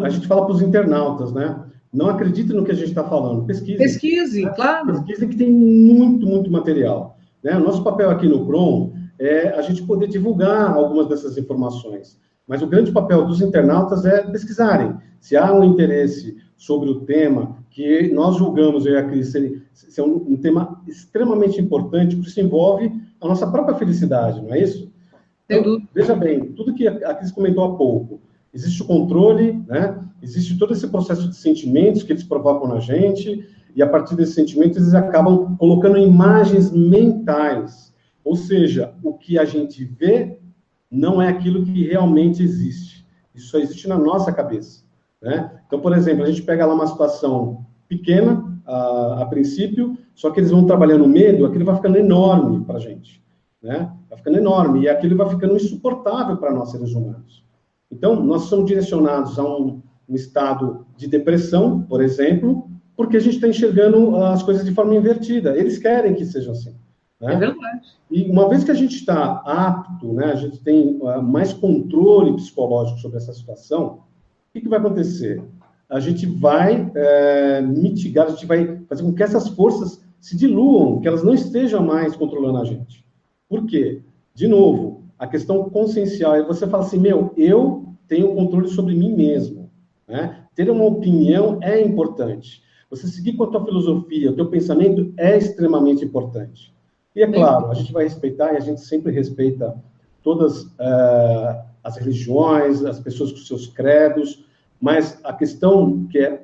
S2: A gente fala para os internautas, né? Não acredite no que a gente está falando, pesquisem.
S1: Pesquisem, claro.
S2: Pesquisem, que tem muito material. Né? O nosso papel aqui no PROM é a gente poder divulgar algumas dessas informações. Mas o grande papel dos internautas é pesquisarem. Se há um interesse sobre o tema, que nós julgamos, eu e a Cris, ser um tema extremamente importante, porque isso envolve a nossa própria felicidade, não é isso? Então, veja bem, tudo que a Cris comentou há pouco, existe o controle, né? Existe todo esse processo de sentimentos que eles provocam na gente, e a partir desses sentimentos eles acabam colocando imagens mentais. Ou seja, o que a gente vê não é aquilo que realmente existe. Isso só existe na nossa cabeça, né? Então, por exemplo, a gente pega lá uma situação pequena, a princípio, só que eles vão trabalhando o medo, aquilo vai ficando enorme para a gente, né? Vai ficando enorme, e aquilo vai ficando insuportável para nós, seres humanos. Então, nós somos direcionados a um estado de depressão, por exemplo, porque a gente está enxergando as coisas de forma invertida. Eles querem que seja assim, né?
S1: É verdade.
S2: E uma vez que a gente está apto, né, a gente tem mais controle psicológico sobre essa situação, o que vai acontecer? A gente vai mitigar, a gente vai fazer com que essas forças se diluam, que elas não estejam mais controlando a gente. Por quê? De novo, a questão consciencial é você fala assim, eu tenho controle sobre mim mesmo, né? Ter uma opinião é importante. Você seguir com a tua filosofia, o teu pensamento é extremamente importante. E é claro, a gente vai respeitar, e a gente sempre respeita todas as religiões, as pessoas com seus credos, mas a questão que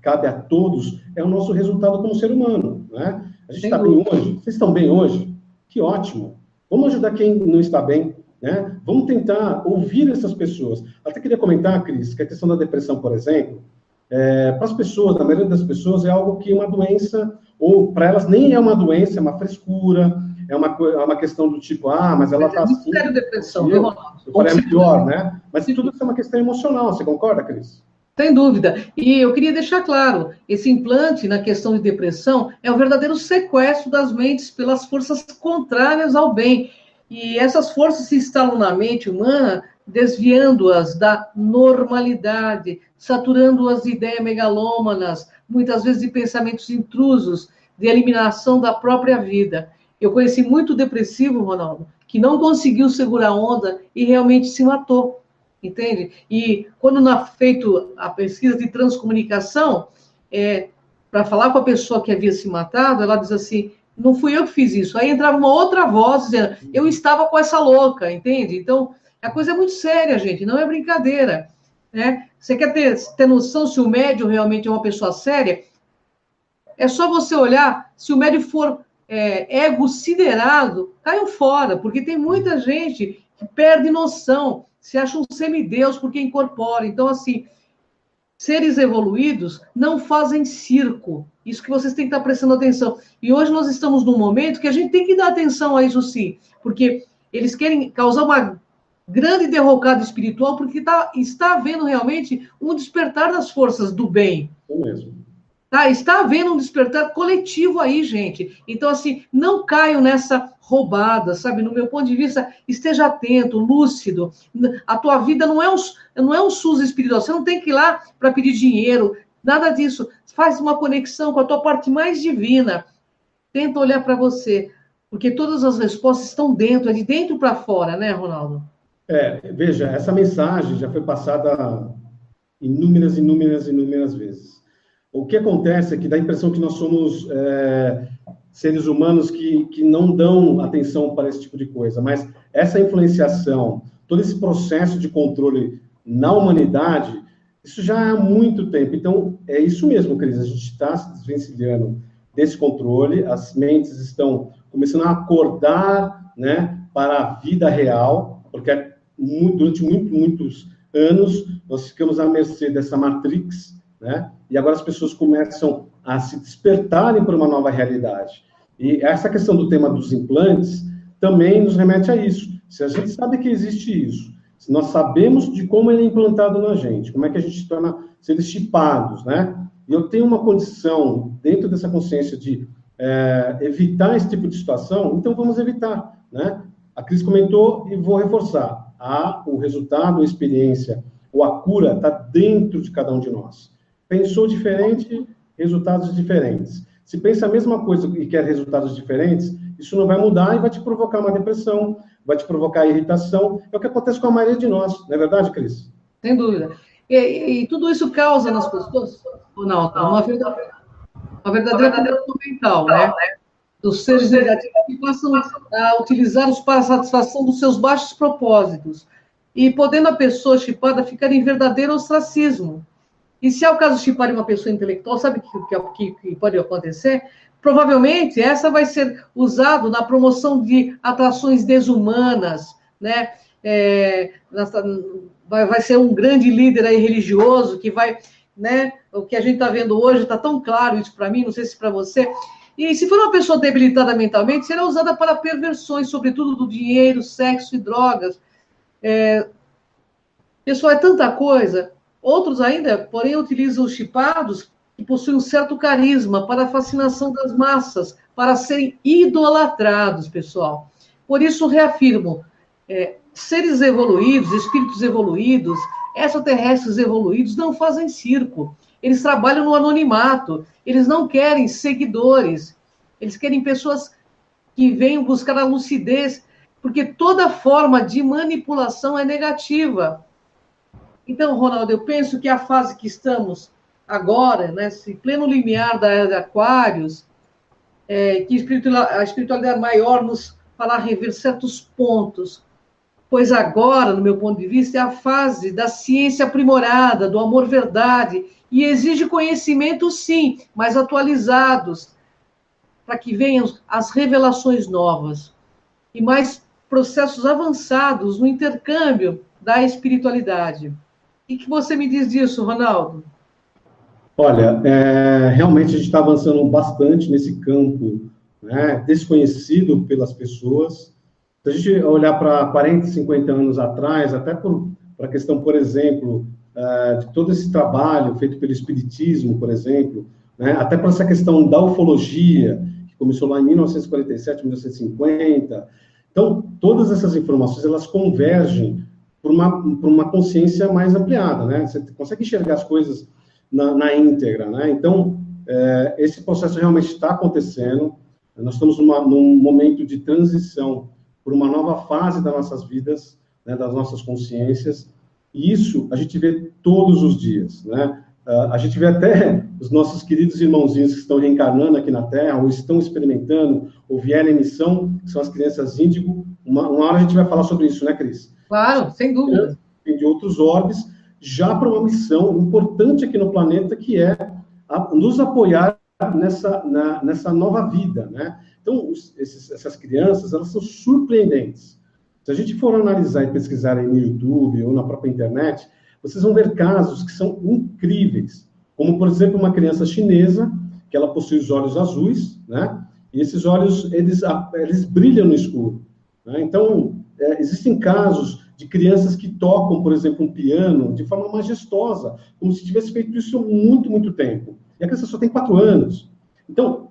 S2: cabe a todos é o nosso resultado como ser humano, né? A gente está bem hoje? Vocês estão bem hoje? Que ótimo! Vamos ajudar quem não está bem, né? Vamos tentar ouvir essas pessoas. Até queria comentar, Cris, que a questão da depressão, por exemplo, para as pessoas, a maioria das pessoas, é algo que uma doença, ou para elas nem é uma doença, é uma frescura, é uma questão do tipo, mas ela está assim.
S1: Sério, depressão, viu, Ronaldo?
S2: É melhor, né? Mas tudo isso é uma questão emocional, você concorda, Cris?
S1: Sem dúvida. E eu queria deixar claro, esse implante na questão de depressão é um verdadeiro sequestro das mentes pelas forças contrárias ao bem. E essas forças se instalam na mente humana, desviando-as da normalidade, saturando-as de ideias megalômanas, muitas vezes de pensamentos intrusos, de eliminação da própria vida. Eu conheci muito depressivo, Ronaldo, que não conseguiu segurar a onda e realmente se matou, entende? E quando feito a pesquisa de transcomunicação, para falar com a pessoa que havia se matado, ela diz assim, não fui eu que fiz isso. Aí entrava uma outra voz dizendo, eu estava com essa louca, entende? Então, a coisa é muito séria, gente, não é brincadeira, né? Você quer ter noção se o médium realmente é uma pessoa séria? É só você olhar, se o médium for ego siderado caiam fora, porque tem muita gente que perde noção, se acha um semideus porque incorpora. Então, assim, seres evoluídos não fazem circo. Isso que vocês têm que estar prestando atenção. E hoje nós estamos num momento que a gente tem que dar atenção a isso sim, porque eles querem causar uma grande derrocada espiritual, porque está havendo realmente um despertar das forças do bem.
S2: É mesmo.
S1: Está havendo um despertar coletivo aí, gente. Então, assim, não caiam nessa roubada, sabe? No meu ponto de vista, esteja atento, lúcido. A tua vida não é um SUS espiritual. Você não tem que ir lá para pedir dinheiro, nada disso. Faz uma conexão com a tua parte mais divina. Tenta olhar para você, porque todas as respostas estão dentro, é de dentro para fora, né, Ronaldo?
S2: Veja, essa mensagem já foi passada inúmeras vezes. O que acontece é que dá a impressão que nós somos seres humanos que não dão atenção para esse tipo de coisa, mas essa influenciação, todo esse processo de controle na humanidade, isso já há muito tempo. Então, é isso mesmo, Cris, a gente está se desvencilhando desse controle, as mentes estão começando a acordar, né, para a vida real, porque durante muitos anos nós ficamos à mercê dessa Matrix, né? E agora as pessoas começam a se despertarem para uma nova realidade. E essa questão do tema dos implantes também nos remete a isso. Se a gente sabe que existe isso, se nós sabemos de como ele é implantado na gente, como é que a gente torna seres chipados, né? E eu tenho uma condição, dentro dessa consciência de evitar esse tipo de situação, então vamos evitar, né? A Cris comentou e vou reforçar. O resultado, a experiência ou a cura está dentro de cada um de nós. Pensou diferente, resultados diferentes. Se pensa a mesma coisa e quer resultados diferentes, isso não vai mudar e vai te provocar uma depressão, vai te provocar irritação. É o que acontece com a maioria de nós, não é verdade, Cris?
S1: Sem dúvida. E tudo isso causa nas pessoas, Ronaldo, uma verdadeira condição mental, né? Dos seres negativos que passam a utilizá-los para a satisfação dos seus baixos propósitos, e podendo a pessoa chipada ficar em verdadeiro ostracismo. E se é o caso de chipar uma pessoa intelectual, sabe o que pode acontecer? Provavelmente essa vai ser usada na promoção de atrações desumanas, né? Vai ser um grande líder aí religioso que vai, né? O que a gente está vendo hoje está tão claro isso para mim, não sei se para você. E se for uma pessoa debilitada mentalmente, será usada para perversões, sobretudo do dinheiro, sexo e drogas. Pessoal, é tanta coisa. Outros ainda, porém, utilizam os chipados que possuem um certo carisma para a fascinação das massas, para serem idolatrados, pessoal. Por isso, reafirmo, seres evoluídos, espíritos evoluídos, extraterrestres evoluídos não fazem circo. Eles trabalham no anonimato, eles não querem seguidores, eles querem pessoas que venham buscar a lucidez, porque toda forma de manipulação é negativa. Então, Ronaldo, eu penso que a fase que estamos agora, nesse pleno limiar da era de Aquários, que a espiritualidade maior nos fará rever certos pontos, pois agora, no meu ponto de vista, é a fase da ciência aprimorada, do amor-verdade, e exige conhecimento, sim, mas atualizados, para que venham as revelações novas, e mais processos avançados no intercâmbio da espiritualidade. O que você me diz disso, Ronaldo?
S2: Olha, realmente a gente está avançando bastante nesse campo, né, desconhecido pelas pessoas. Se a gente olhar para 40, 50 anos atrás, até para a questão, por exemplo, de todo esse trabalho feito pelo Espiritismo, por exemplo, né, até para essa questão da ufologia, que começou lá em 1947, 1950. Então, todas essas informações, elas convergem por uma consciência mais ampliada, né? Você consegue enxergar as coisas na íntegra, né? Então, esse processo realmente está acontecendo. Nós estamos num momento de transição por uma nova fase das nossas vidas, né, das nossas consciências, e isso a gente vê todos os dias, né? A gente vê até os nossos queridos irmãozinhos que estão reencarnando aqui na Terra, ou estão experimentando, ou vieram em missão, que são as crianças índigo. Uma hora a gente vai falar sobre isso, né, Cris?
S1: Claro, sem dúvida.
S2: De outros orbes, já para uma missão importante aqui no planeta, que é nos apoiar nessa nova vida, né? Então, Então, essas crianças, elas são surpreendentes. Se a gente for analisar e pesquisar aí no YouTube ou na própria internet, vocês vão ver casos que são incríveis. Como, por exemplo, uma criança chinesa, que ela possui os olhos azuis, né? E esses olhos, eles brilham no escuro, né? Então, existem casos de crianças que tocam, por exemplo, um piano de forma majestosa, como se tivesse feito isso há muito, muito tempo. E a criança só tem 4 anos. Então,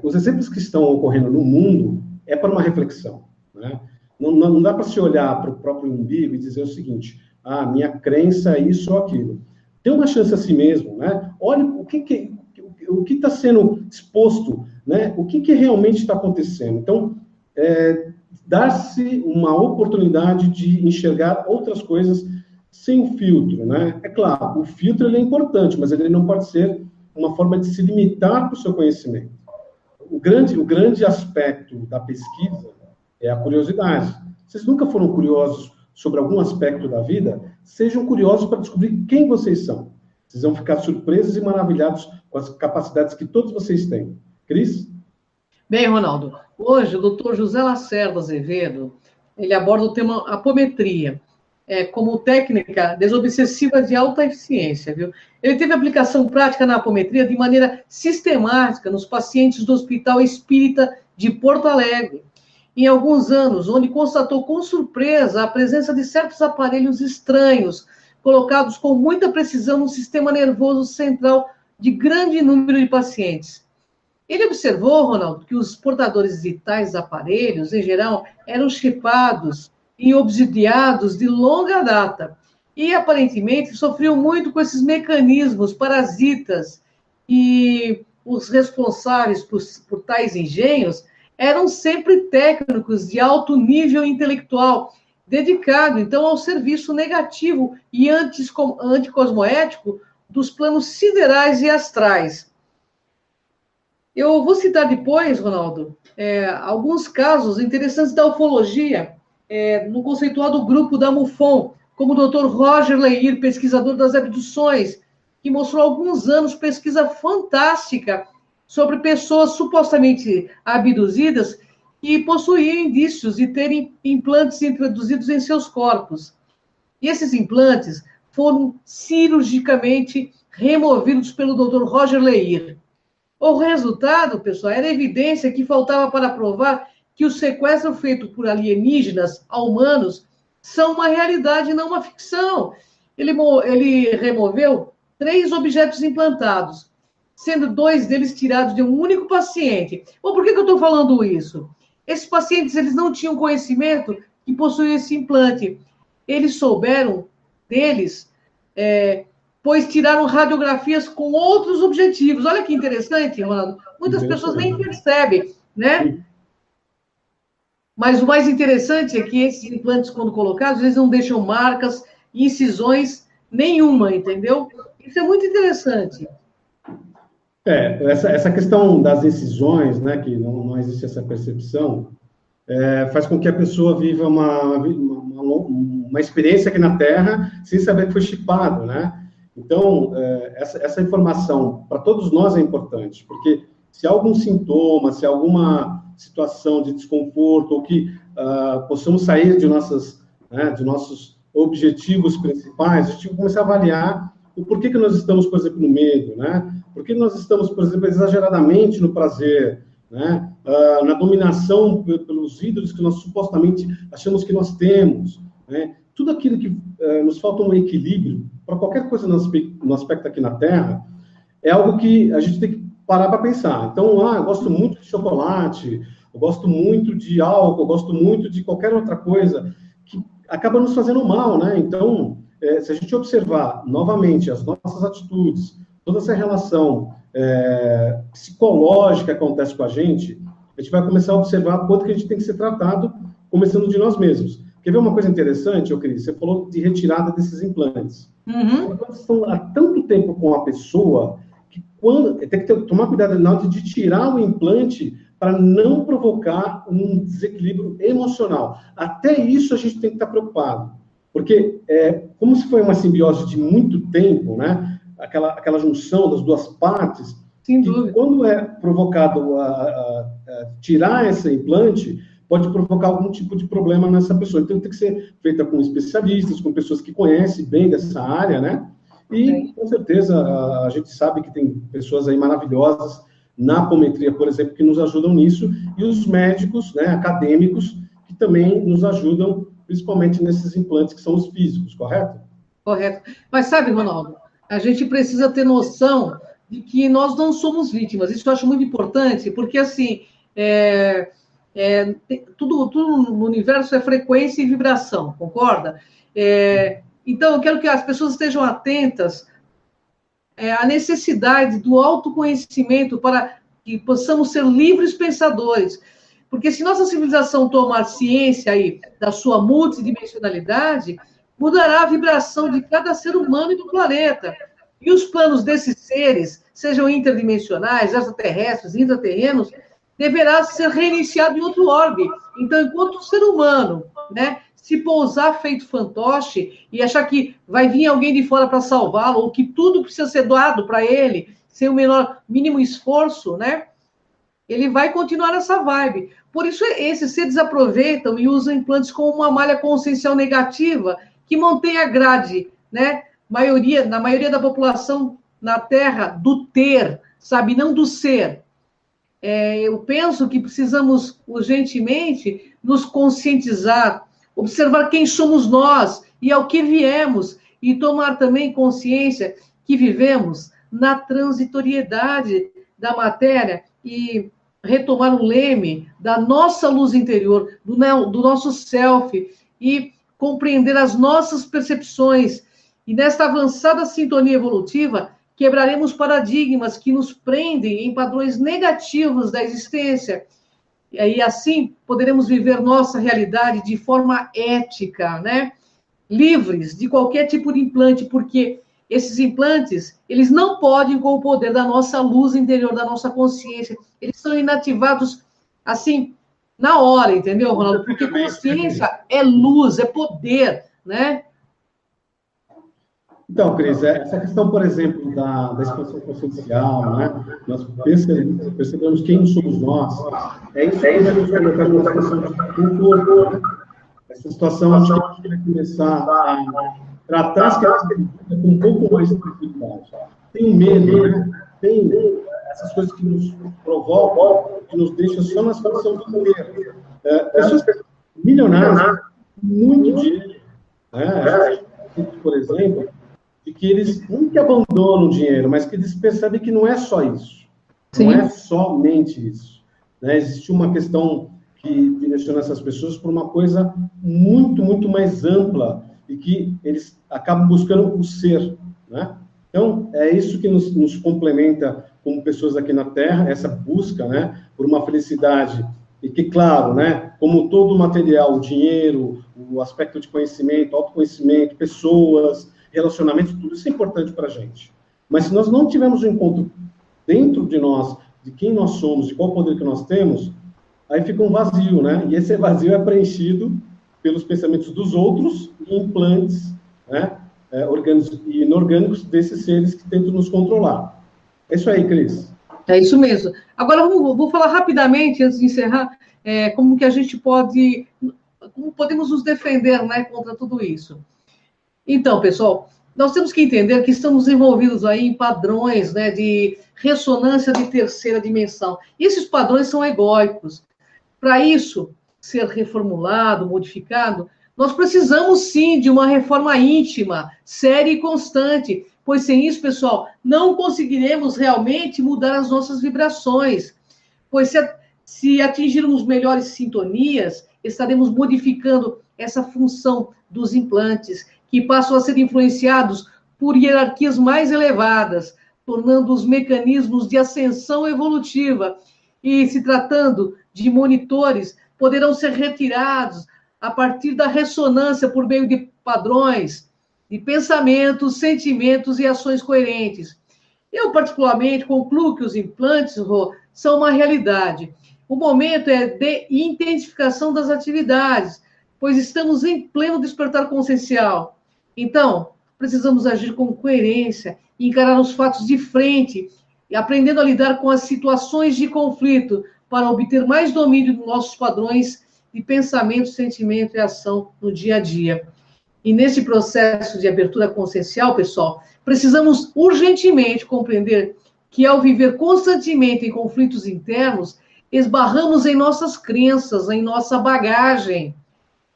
S2: os exemplos que estão ocorrendo no mundo é para uma reflexão, né? Não dá para se olhar para o próprio umbigo e dizer o seguinte, minha crença é isso ou aquilo. Dê uma chance a si mesmo, né? Olhe o que está sendo exposto, né? O que realmente está acontecendo. Então, dar-se uma oportunidade de enxergar outras coisas sem o filtro, né? É claro, o filtro ele é importante, mas ele não pode ser uma forma de se limitar para o seu conhecimento. O grande aspecto da pesquisa é a curiosidade. Vocês nunca foram curiosos sobre algum aspecto da vida? Sejam curiosos para descobrir quem vocês são. Vocês vão ficar surpresos e maravilhados com as capacidades que todos vocês têm. Cris?
S1: Bem, Ronaldo, hoje o doutor José Lacerda Azevedo, ele aborda o tema apometria, como técnica desobsessiva de alta eficiência, viu? Ele teve aplicação prática na apometria de maneira sistemática nos pacientes do Hospital Espírita de Porto Alegre, em alguns anos, onde constatou com surpresa a presença de certos aparelhos estranhos, colocados com muita precisão no sistema nervoso central de grande número de pacientes. Ele observou, Ronaldo, que os portadores de tais aparelhos, em geral, eram chipados e obsidiados de longa data, e aparentemente sofriam muito com esses mecanismos parasitas, e os responsáveis por tais engenhos eram sempre técnicos de alto nível intelectual, dedicado, então, ao serviço negativo e anticosmoético dos planos siderais e astrais. Eu vou citar depois, Ronaldo, alguns casos interessantes da ufologia, no conceituado grupo da MUFON, como o Dr. Roger Leir, pesquisador das abduções, que mostrou há alguns anos pesquisa fantástica sobre pessoas supostamente abduzidas que possuíam indícios de terem implantes introduzidos em seus corpos. E esses implantes foram cirurgicamente removidos pelo Dr. Roger Leir. O resultado, pessoal, era evidência que faltava para provar que o sequestro feito por alienígenas a humanos são uma realidade e não uma ficção. Ele removeu 3 objetos implantados, sendo 2 deles tirados de um único paciente. Por que eu estou falando isso? Esses pacientes, eles não tinham conhecimento que possuíam esse implante. Eles souberam deles, pois tiraram radiografias com outros objetivos. Olha que interessante, Ronaldo. Muitas pessoas nem percebem, né? Mas o mais interessante é que esses implantes, quando colocados, eles não deixam marcas, incisões nenhuma, entendeu? Isso é muito interessante.
S2: Essa questão das incisões, né, que não existe essa percepção, faz com que a pessoa viva uma experiência aqui na Terra sem saber que foi chipado, né? Então, essa informação para todos nós é importante, porque se há algum sintoma, se há alguma situação de desconforto, ou que possamos sair de nossos objetivos principais, a gente tem que começar a avaliar o porquê que nós estamos, por exemplo, no medo, né? Por que nós estamos, por exemplo, exageradamente no prazer, né? Na dominação pelos ídolos que nós supostamente achamos que nós temos, né? Tudo aquilo que nos falta um equilíbrio para qualquer coisa no aspecto aqui na Terra, é algo que a gente tem que parar para pensar. Então, eu gosto muito de chocolate, eu gosto muito de álcool, eu gosto muito de qualquer outra coisa que acaba nos fazendo mal, né? Então, se a gente observar novamente as nossas atitudes, toda essa relação psicológica que acontece com a gente vai começar a observar quanto que a gente tem que ser tratado, começando de nós mesmos. Quer ver uma coisa interessante, Cris? Você falou de retirada desses implantes.
S1: Uhum.
S2: Quando estão há tanto tempo com a pessoa, que tem que tomar cuidado na hora de tirar o implante para não provocar um desequilíbrio emocional. Até isso a gente tem que estar preocupado. Porque, como se foi uma simbiose de muito tempo, né? Aquela junção das duas partes,
S1: Sem
S2: que
S1: dúvida.
S2: quando é provocado a tirar esse implante, pode provocar algum tipo de problema nessa pessoa. Então, tem que ser feita com especialistas, com pessoas que conhecem bem dessa área, né? E, com certeza, a gente sabe que tem pessoas aí maravilhosas na apometria, por exemplo, que nos ajudam nisso, e os médicos, né, acadêmicos, que também nos ajudam, principalmente nesses implantes que são os físicos, correto?
S1: Correto. Mas sabe, Ronaldo, a gente precisa ter noção de que nós não somos vítimas. Isso eu acho muito importante, porque, assim, tudo no universo é frequência e vibração, concorda? Então, eu quero que as pessoas estejam atentas à necessidade do autoconhecimento para que possamos ser livres pensadores. Porque se nossa civilização tomar ciência aí da sua multidimensionalidade, mudará a vibração de cada ser humano e do planeta. E os planos desses seres, sejam interdimensionais, extraterrestres, intraterrenos, deverá ser reiniciado em outro orbe. Então, enquanto o ser humano, né, se pousar feito fantoche e achar que vai vir alguém de fora para salvá-lo, ou que tudo precisa ser doado para ele, sem o mínimo esforço, né, ele vai continuar nessa vibe. Por isso, esses seres aproveitam e usam implantes como uma malha consciencial negativa que mantém a grade, né, na maioria da população na Terra, do ter, sabe, não do ser. Eu penso que precisamos urgentemente nos conscientizar, observar quem somos nós e ao que viemos, e tomar também consciência que vivemos na transitoriedade da matéria e retomar o leme da nossa luz interior, do nosso self, e compreender as nossas percepções. E nesta avançada sintonia evolutiva, quebraremos paradigmas que nos prendem em padrões negativos da existência. E assim poderemos viver nossa realidade de forma ética, né? Livres de qualquer tipo de implante, porque esses implantes, eles não podem com o poder da nossa luz interior, da nossa consciência. Eles são inativados, assim, na hora, entendeu, Ronaldo? Porque consciência é luz, é poder, né?
S2: Então, Cris, essa questão, por exemplo, da expansão consciencial, né? Nós percebemos quem somos nós. É isso que devemos colocar numa situação de conforto. Essa situação, acho que a gente vai começar a tratar as questões com um pouco mais de tranquilidade. Tem medo, né? Tem essas coisas que nos provocam, que nos deixam só na situação do medo. Pessoas milionárias, muito dinheiro, né? Por exemplo, de que eles nunca abandonam o dinheiro, mas que eles percebem que não é só isso. Sim. Não é somente isso. Né? Existe uma questão que direciona essas pessoas para uma coisa muito, muito mais ampla e que eles acabam buscando o ser. Né? Então, é isso que nos complementa como pessoas aqui na Terra, essa busca, né, por uma felicidade. E que, claro, né, como todo o material, o dinheiro, o aspecto de conhecimento, autoconhecimento, pessoas, relacionamentos, tudo isso é importante para a gente. Mas se nós não tivermos um encontro dentro de nós, de quem nós somos, de qual poder que nós temos, aí fica um vazio, né? E esse vazio é preenchido pelos pensamentos dos outros e implantes, né, orgânicos e inorgânicos desses seres que tentam nos controlar. É isso aí, Cris.
S1: É isso mesmo. Agora, vou falar rapidamente, antes de encerrar, como que a gente como podemos nos defender, né, contra tudo isso. Então, pessoal, nós temos que entender que estamos envolvidos aí em padrões, né, de ressonância de terceira dimensão. E esses padrões são egóicos. Para isso ser reformulado, modificado, nós precisamos, sim, de uma reforma íntima, séria e constante, pois sem isso, pessoal, não conseguiremos realmente mudar as nossas vibrações. Pois se atingirmos melhores sintonias, estaremos modificando essa função dos implantes, que passam a ser influenciados por hierarquias mais elevadas, tornando os mecanismos de ascensão evolutiva. E, se tratando de monitores, poderão ser retirados a partir da ressonância por meio de padrões, de pensamentos, sentimentos e ações coerentes. Eu, particularmente, concluo que os implantes, Rô, são uma realidade. O momento é de intensificação das atividades, pois estamos em pleno despertar consciencial. Então, precisamos agir com coerência, encarar os fatos de frente, e aprendendo a lidar com as situações de conflito para obter mais domínio dos nossos padrões de pensamento, sentimento e ação no dia a dia. E nesse processo de abertura consciencial, pessoal, precisamos urgentemente compreender que ao viver constantemente em conflitos internos, esbarramos em nossas crenças, em nossa bagagem,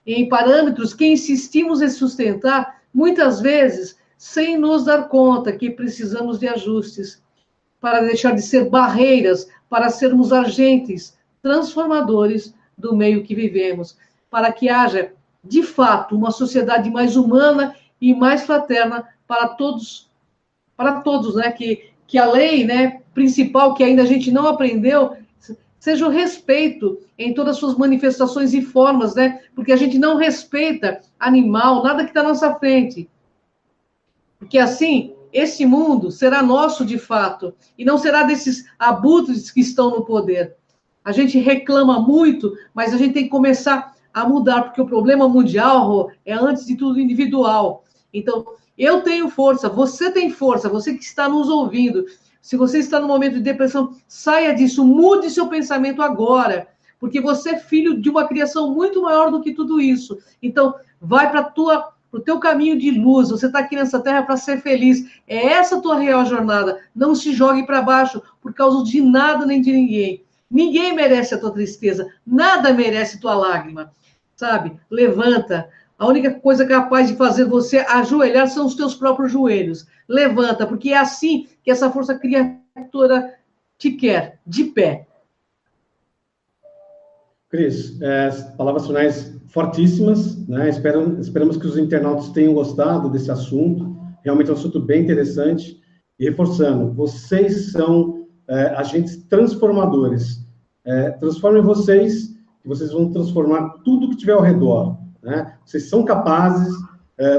S1: em parâmetros que insistimos em sustentar, muitas vezes, sem nos dar conta que precisamos de ajustes, para deixar de ser barreiras, para sermos agentes transformadores do meio que vivemos, para que haja, de fato, uma sociedade mais humana e mais fraterna para todos, né? Que a lei, né, principal, que ainda a gente não aprendeu, seja o respeito em todas as suas manifestações e formas, né? Porque a gente não respeita animal, nada que está à nossa frente. Porque assim, esse mundo será nosso de fato, e não será desses abutres que estão no poder. A gente reclama muito, mas a gente tem que começar a mudar, porque o problema mundial é, antes de tudo, individual. Então, eu tenho força, você tem força, você que está nos ouvindo. Se você está no momento de depressão, saia disso, mude seu pensamento agora, porque você é filho de uma criação muito maior do que tudo isso. Então, vai para o teu caminho de luz, você está aqui nessa terra para ser feliz. É essa a tua real jornada. Não se jogue para baixo por causa de nada nem de ninguém. Ninguém merece a tua tristeza, nada merece tua lágrima, sabe? Levanta. A única coisa capaz de fazer você ajoelhar são os teus próprios joelhos. Levanta, porque é assim que essa força criatura te quer, de pé.
S2: Cris, palavras finais fortíssimas, né? Esperamos que os internautas tenham gostado desse assunto. Realmente é um assunto bem interessante. E reforçando, vocês são agentes transformadores. Transformem vocês, que vocês vão transformar tudo que tiver ao redor. Né? Vocês são capazes,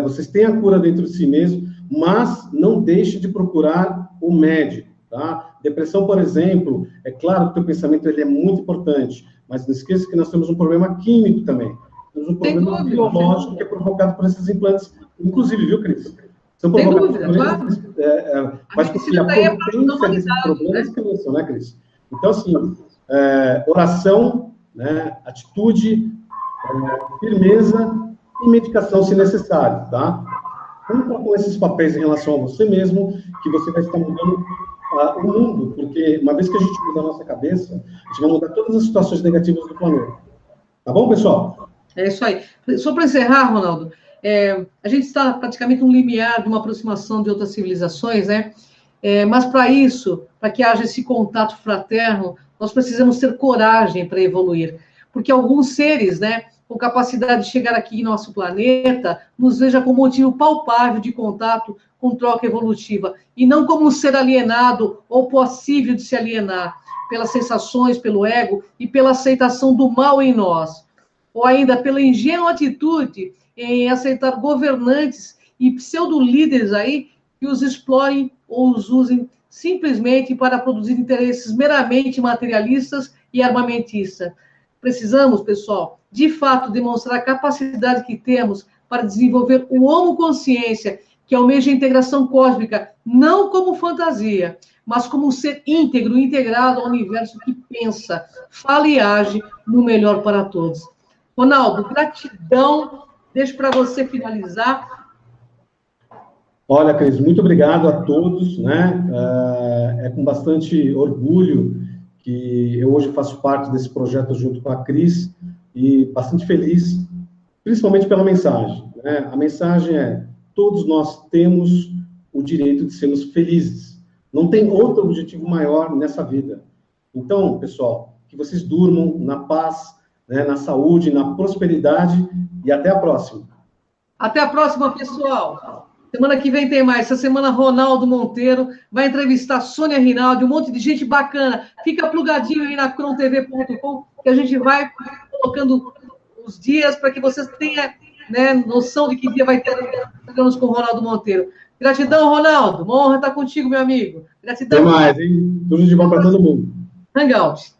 S2: vocês têm a cura dentro de si mesmo, mas não deixe de procurar o médico. Tá? Depressão, por exemplo, é claro que o teu pensamento ele é muito importante, mas não esqueça que nós temos um problema químico também. Temos um problema biológico que é provocado por esses implantes, inclusive, viu, Cris? São provocados por eles, mas porque a potência desses problemas crescem, né, Cris? Então, assim, oração, né, atitude, firmeza e medicação, se necessário, tá? Cumpra com esses papéis em relação a você mesmo, que você vai estar mudando o mundo, porque uma vez que a gente muda a nossa cabeça, a gente vai mudar todas as situações negativas do planeta. Tá bom, pessoal?
S1: É isso aí. Só para encerrar, Ronaldo, a gente está praticamente no limiar de uma aproximação de outras civilizações, né? Mas para isso, para que haja esse contato fraterno, nós precisamos ter coragem para evoluir, porque alguns seres, né, com capacidade de chegar aqui em nosso planeta, nos veja como motivo palpável de contato com troca evolutiva, e não como um ser alienado ou possível de se alienar pelas sensações, pelo ego e pela aceitação do mal em nós, ou ainda pela ingênua atitude em aceitar governantes e pseudo-líderes aí que os explorem ou os usem simplesmente para produzir interesses meramente materialistas e armamentistas. Precisamos, pessoal, de fato, demonstrar a capacidade que temos para desenvolver o homoconsciência, que almeja a integração cósmica, não como fantasia, mas como um ser íntegro, integrado ao universo que pensa, fala e age no melhor para todos. Ronaldo, gratidão. Deixo para você finalizar.
S2: Olha, Cris, muito obrigado a todos, né? É com bastante orgulho que eu hoje faço parte desse projeto junto com a Cris e bastante feliz, principalmente pela mensagem, né? A mensagem é: todos nós temos o direito de sermos felizes. Não tem outro objetivo maior nessa vida. Então, pessoal, que vocês durmam na paz, né, na saúde, na prosperidade, e até a próxima.
S1: Até a próxima, pessoal. Semana que vem tem mais. Essa semana, Ronaldo Monteiro vai entrevistar Sônia Rinaldi, um monte de gente bacana. Fica plugadinho aí na crontv.com, que a gente vai colocando os dias para que vocês tenham, né, noção de que dia vai ter com o Ronaldo Monteiro. Gratidão, Ronaldo. Uma honra estar contigo, meu amigo. Gratidão.
S2: Até mais, hein? Tudo de bom para todo mundo.
S1: Hangout.